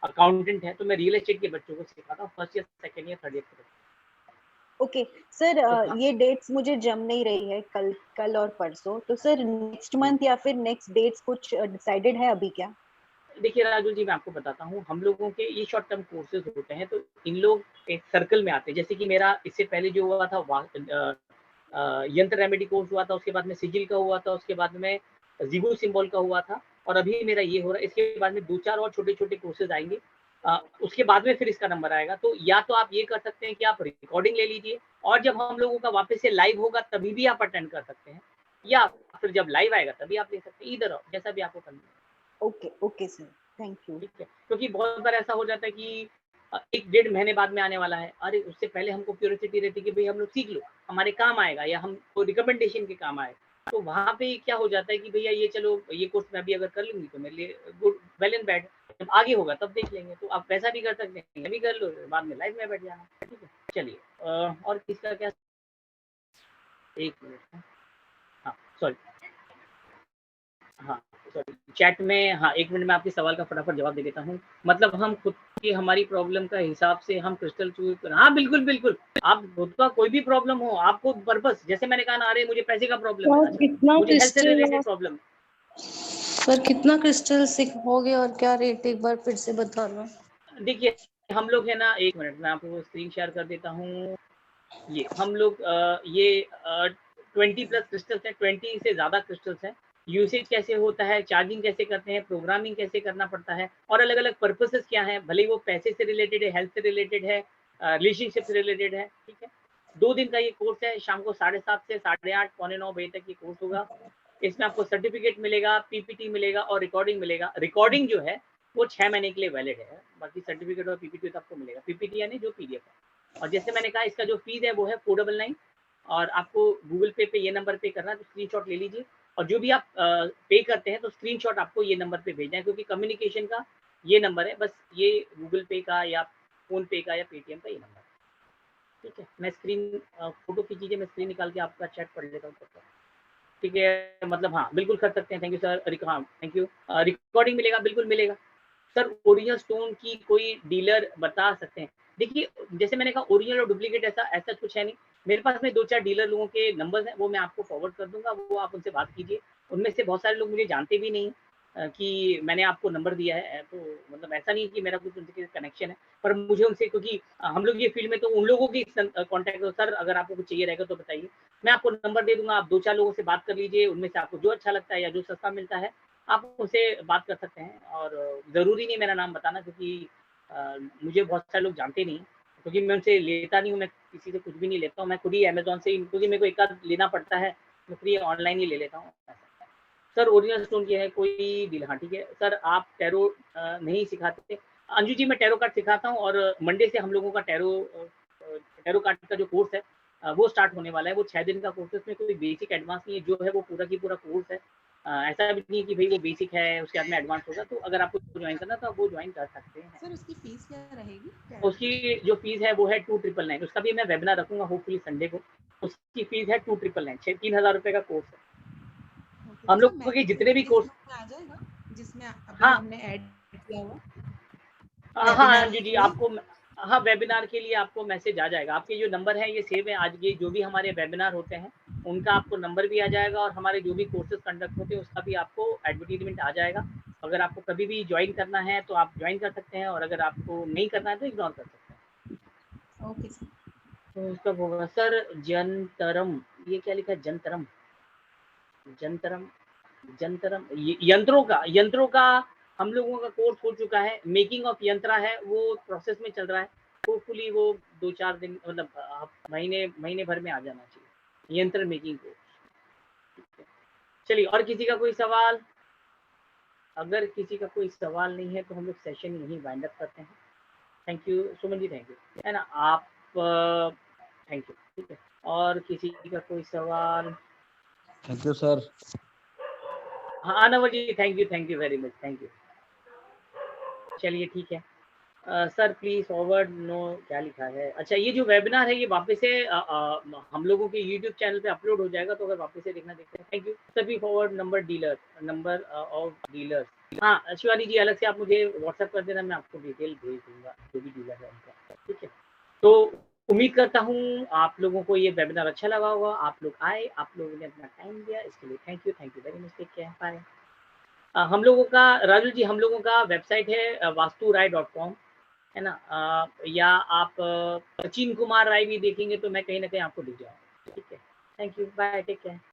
अकाउंटेंट है, तो मैं रियल एस्टेट के बच्चों को सिखाता हूँ, first year, second year, third year के बच्चों ओके सर, को। तो हाँ, ये डेट्स मुझे जम नहीं रही है, कल कल और परसों, तो सर नेक्स्ट जी। मंथ या फिर नेक्स्ट डेट्स कुछ डिसाइडेड है अभी क्या? देखिए राजू जी, मैं आपको बताता हूँ, हम लोगों के ये शॉर्ट टर्म कोर्सेज़ होते हैं, तो इन लोग एक सर्कल में आते हैं। जैसे कि मेरा इससे पहले जो हुआ था यंत्र रेमेडी कोर्स हुआ था, उसके बाद में सिजिल का हुआ था, उसके बाद में ज़ीबो सिंबल का हुआ था और अभी मेरा ये हो रहा है। इसके बाद में 2-4 और छोटे-छोटे कोर्सेज़ आएँगे। उसके बाद में फिर इसका नंबर आएगा। तो या तो आप ये कर सकते हैं कि आप रिकॉर्डिंग ले लीजिए और जब हम लोगों का वापस से लाइव होगा तभी भी आप अटेंड कर सकते हैं, या फिर जब लाइव आएगा तभी आप ले सकते हैं। ईदर ऑर, जैसा भी आपको करना है। Okay okay sir, thank you. ठीक है, क्योंकि बहुत बार ऐसा हो जाता है कि 1 डेढ़ महीने बाद में आने वाला है। अरे उससे पहले हमको क्यूरियोसिटी रहती है कि भई हम लोग सीख लो, हमारे काम आएगा या हमको रिकमेंडेशन के काम आएगा। तो वहाँ पे क्या हो जाता है कि भैया ये चलो ये कोर्स मैं अभी अगर कर लूँगी तो मेरे लिए गुड वेल एंड बैड, जब आगे होगा तब देख लेंगे। तो आप वैसा भी कर सकते हैं, ये भी कर लो, बाद में लाइव में बैठ जाना। ठीक है, चलिए और किसका क्या? 1 मिनट, हाँ, सॉरी, हाँ, सॉरी, चैट में, हाँ, 1 मिनट में आपके सवाल का फटाफट जवाब दे देता हूँ। मतलब हम खुद की हमारी प्रॉब्लम का हिसाब से हम क्रिस्टल चूज़ कर, हाँ, बिल्कुल, बिल्कुल। आप खुद का कोई भी प्रॉब्लम हो, आपको पर्पस, जैसे मैंने कहा ना, अरे मुझे पैसे का प्रॉब्लम है, सर अच्छा, कितना मुझे हेल्थ से क्रिस्टल रिलेटेड प्रॉब्लम है। सर कितना क्रिस्टल सिखाओगे और क्या रेट, एक बार फिर से बताना। देखिए, हम लोग है ना, 1 मिनट मैं आपको स्क्रीन शेयर कर देता हूँ। ये हम लोग 20 प्लस क्रिस्टल्स हैं, 20 से ज़्यादा क्रिस्टल्स हैं। यूसेज कैसे होता है, चार्जिंग कैसे करते हैं, प्रोग्रामिंग कैसे करना पड़ता है और अलग-अलग पर्पसेस क्या हैं, भले ही वो पैसे से रिलेटेड है, हेल्थ से रिलेटेड है, रिलेशनशिप से रिलेटेड है, ठीक है। 2 दिन का ये कोर्स है, शाम को 7:30 से 8:30 पौने 9 बजे तक ये कोर्स होगा। इसमें आपको सर्टिफिकेट मिलेगा, पीपीटी मिलेगा और रिकॉर्डिंग मिलेगा। रिकॉर्डिंग जो है वो 6 महीने के लिए वैलिड है, बाकी सर्टिफिकेट और पीपीटी तो आपको मिलेगा। पीपीटी यानी जो पीडीएफ है। और जैसे मैंने कहा, इसका जो फीस है वो है 499 और आपको गूगल पे ये नंबर पे करना है, तो स्क्रीनशॉट ले लीजिए और जो भी आप पे करते हैं तो स्क्रीनशॉट आपको ये नंबर पे भेजना है, क्योंकि कम्युनिकेशन का ये नंबर है, बस ये गूगल पे का या फ़ोन पे का या पेटीएम का ये नंबर है। ठीक है, मैं स्क्रीन फ़ोटो खींच मैं स्क्रीन निकाल के आपका चैट पढ़ लेता हूँ तब तक। ठीक है, मतलब हाँ, बिल्कुल कर सकते हैं। थैंक यू सर, हाँ, थैंक यू। रिकॉर्डिंग मिलेगा, बिल्कुल मिलेगा। सर ओरिजिनल स्टोन की कोई डीलर बता सकते हैं? देखिए, जैसे मैंने कहा, ओरिजिनल और डुप्लीकेट ऐसा ऐसा कुछ है नहीं। मेरे पास में 2-4 डीलर लोगों के नंबर्स हैं, वो मैं आपको फॉरवर्ड कर दूँगा, वो आप उनसे बात कीजिए। उनमें से बहुत सारे लोग मुझे जानते भी नहीं हैं, कि मैंने आपको नंबर दिया है, तो मतलब ऐसा नहीं है कि मेरा कुछ उनसे कनेक्शन है, पर मुझे उनसे, क्योंकि हम लोग ये फील्ड में तो उन लोगों की कॉन्टैक्ट, सर अगर आपको कुछ चाहिए रहेगा तो बताइए, मैं आपको नंबर दे दूँगा, आप 2-4 लोगों से बात कर लीजिए, उनमें से आपको जो अच्छा लगता है या जो सस्ता मिलता है, आप उनसे बात कर सकते हैं। और ज़रूरी नहीं मेरा नाम बताना, क्योंकि मुझे बहुत सारे लोग जानते नहीं, क्योंकि मैं उनसे लेता नहीं हूँ, मैं किसी से कुछ भी नहीं लेता हूँ, मैं खुद ही अमेज़न से ही, क्योंकि मेरे को एक आध लेना पड़ता है, मैं खुद ही ऑनलाइन ही ले लेता हूँ। सर ओरिजिनल स्टोन की है कोई डील? हाँ, ठीक है। सर आप टैरो नहीं सिखाते? अंजू जी, मैं टैरो कार्ड सिखाता हूँ, और मंडे से हम लोगों का टैरो कार्ड का जो कोर्स है वो स्टार्ट होने वाला है। वो 6 दिन का कोर्स है, उसमें कोई बेसिक एडवांस नहीं है, जो है वो पूरा की पूरा कोर्स है। ऐसा भी नहीं है कि भई वो बेसिक है, उसके बाद में एडवांस होगा, तो अगर आपको जॉइन करना है तो आप वो जॉइन कर सकते हैं। सर उसकी फीस क्या रहेगी? उसकी जो फीस है वो है 2999, उसका भी मैं वेबिनार रखूँगा होपफुली संडे को। उसकी फीस है 2999, 3000 रुपए का कोर्स है। हम सर लोगों के जितने भी कोर्स, मैसेज आ जाएगा जिसमें अभी हाँ, हमने ऐड किया हुआ हाँ, वेबिनार अंजू के जी, लिए। आपको हाँ, वेबिनार के लिए आपको मैसेज आ जाएगा। आपके जो नंबर है ये सेव है, आज ये जो भी हमारे वेबिनार होते हैं, उनका आपको नंबर भी आ जाएगा, और हमारे जो भी कोर्सेज़ कंडक्ट होते हैं उसका भी आपको एडवर्टाइज़मेंट आ जाएगा। अगर आपको कभी भी जॉइन करना है तो आप जॉइन कर सकते हैं, और अगर आपको नहीं करना है तो इग्नोर कर सकते हैं। Okay sir. तो कब होगा सर? जंतरम, ये क्या लिखा है? जंतरम, जंतरम, जंतरम, यंत्रों का हम लोगों का कोर्स हो चुका है। मेकिंग ऑफ यंत्रा है, वो प्रोसेस में चल रहा है। होपफुली वो 2-4 दिन, मतलब महीने भर में आ जाना चाहिए, यंत्र मेकिंग कोर्स। चलिए, और किसी का कोई सवाल? अगर किसी का कोई सवाल नहीं है तो हम लोग सेशन यहीं वाइंड अप करते हैं। Thank you Suman ji, thank you, है ना। आप थैंक यू, ठीक है। और किसी का कोई सवाल? Thank you sir. हाँ, Anwar ji, thank you very much, thank you. चलिए, ठीक है। सर प्लीज फॉरवर्ड, नो, क्या लिखा है? अच्छा, ये जो वेबिनार है ये वापस से हम लोगों के यूट्यूब चैनल पे अपलोड हो जाएगा, तो अगर वापस से देखना देखते हैं। Thank you. सभी फॉरवर्ड नंबर ऑफ डीलर्स। हाँ, शिवानी जी, अलग से आप मुझे व्हाट्सएप कर देना, मैं आपको डिटेल भेज दूंगा, जो भी डीलर है उनका, ठीक है। तो उम्मीद करता हूँ आप लोगों को ये वेबिनार अच्छा लगा होगा, आप लोग आए, आप लोगों ने अपना टाइम दिया, इसके लिए thank you very much, take care, bye. हम लोगों का, राजू जी, हम लोगों का वेबसाइट है वास्तुराय.com, है ना। या आप सचिन कुमार राय भी देखेंगे तो मैं कहीं ना कहीं आपको दिख जाऊंगा, ठीक है। Thank you, bye, take care.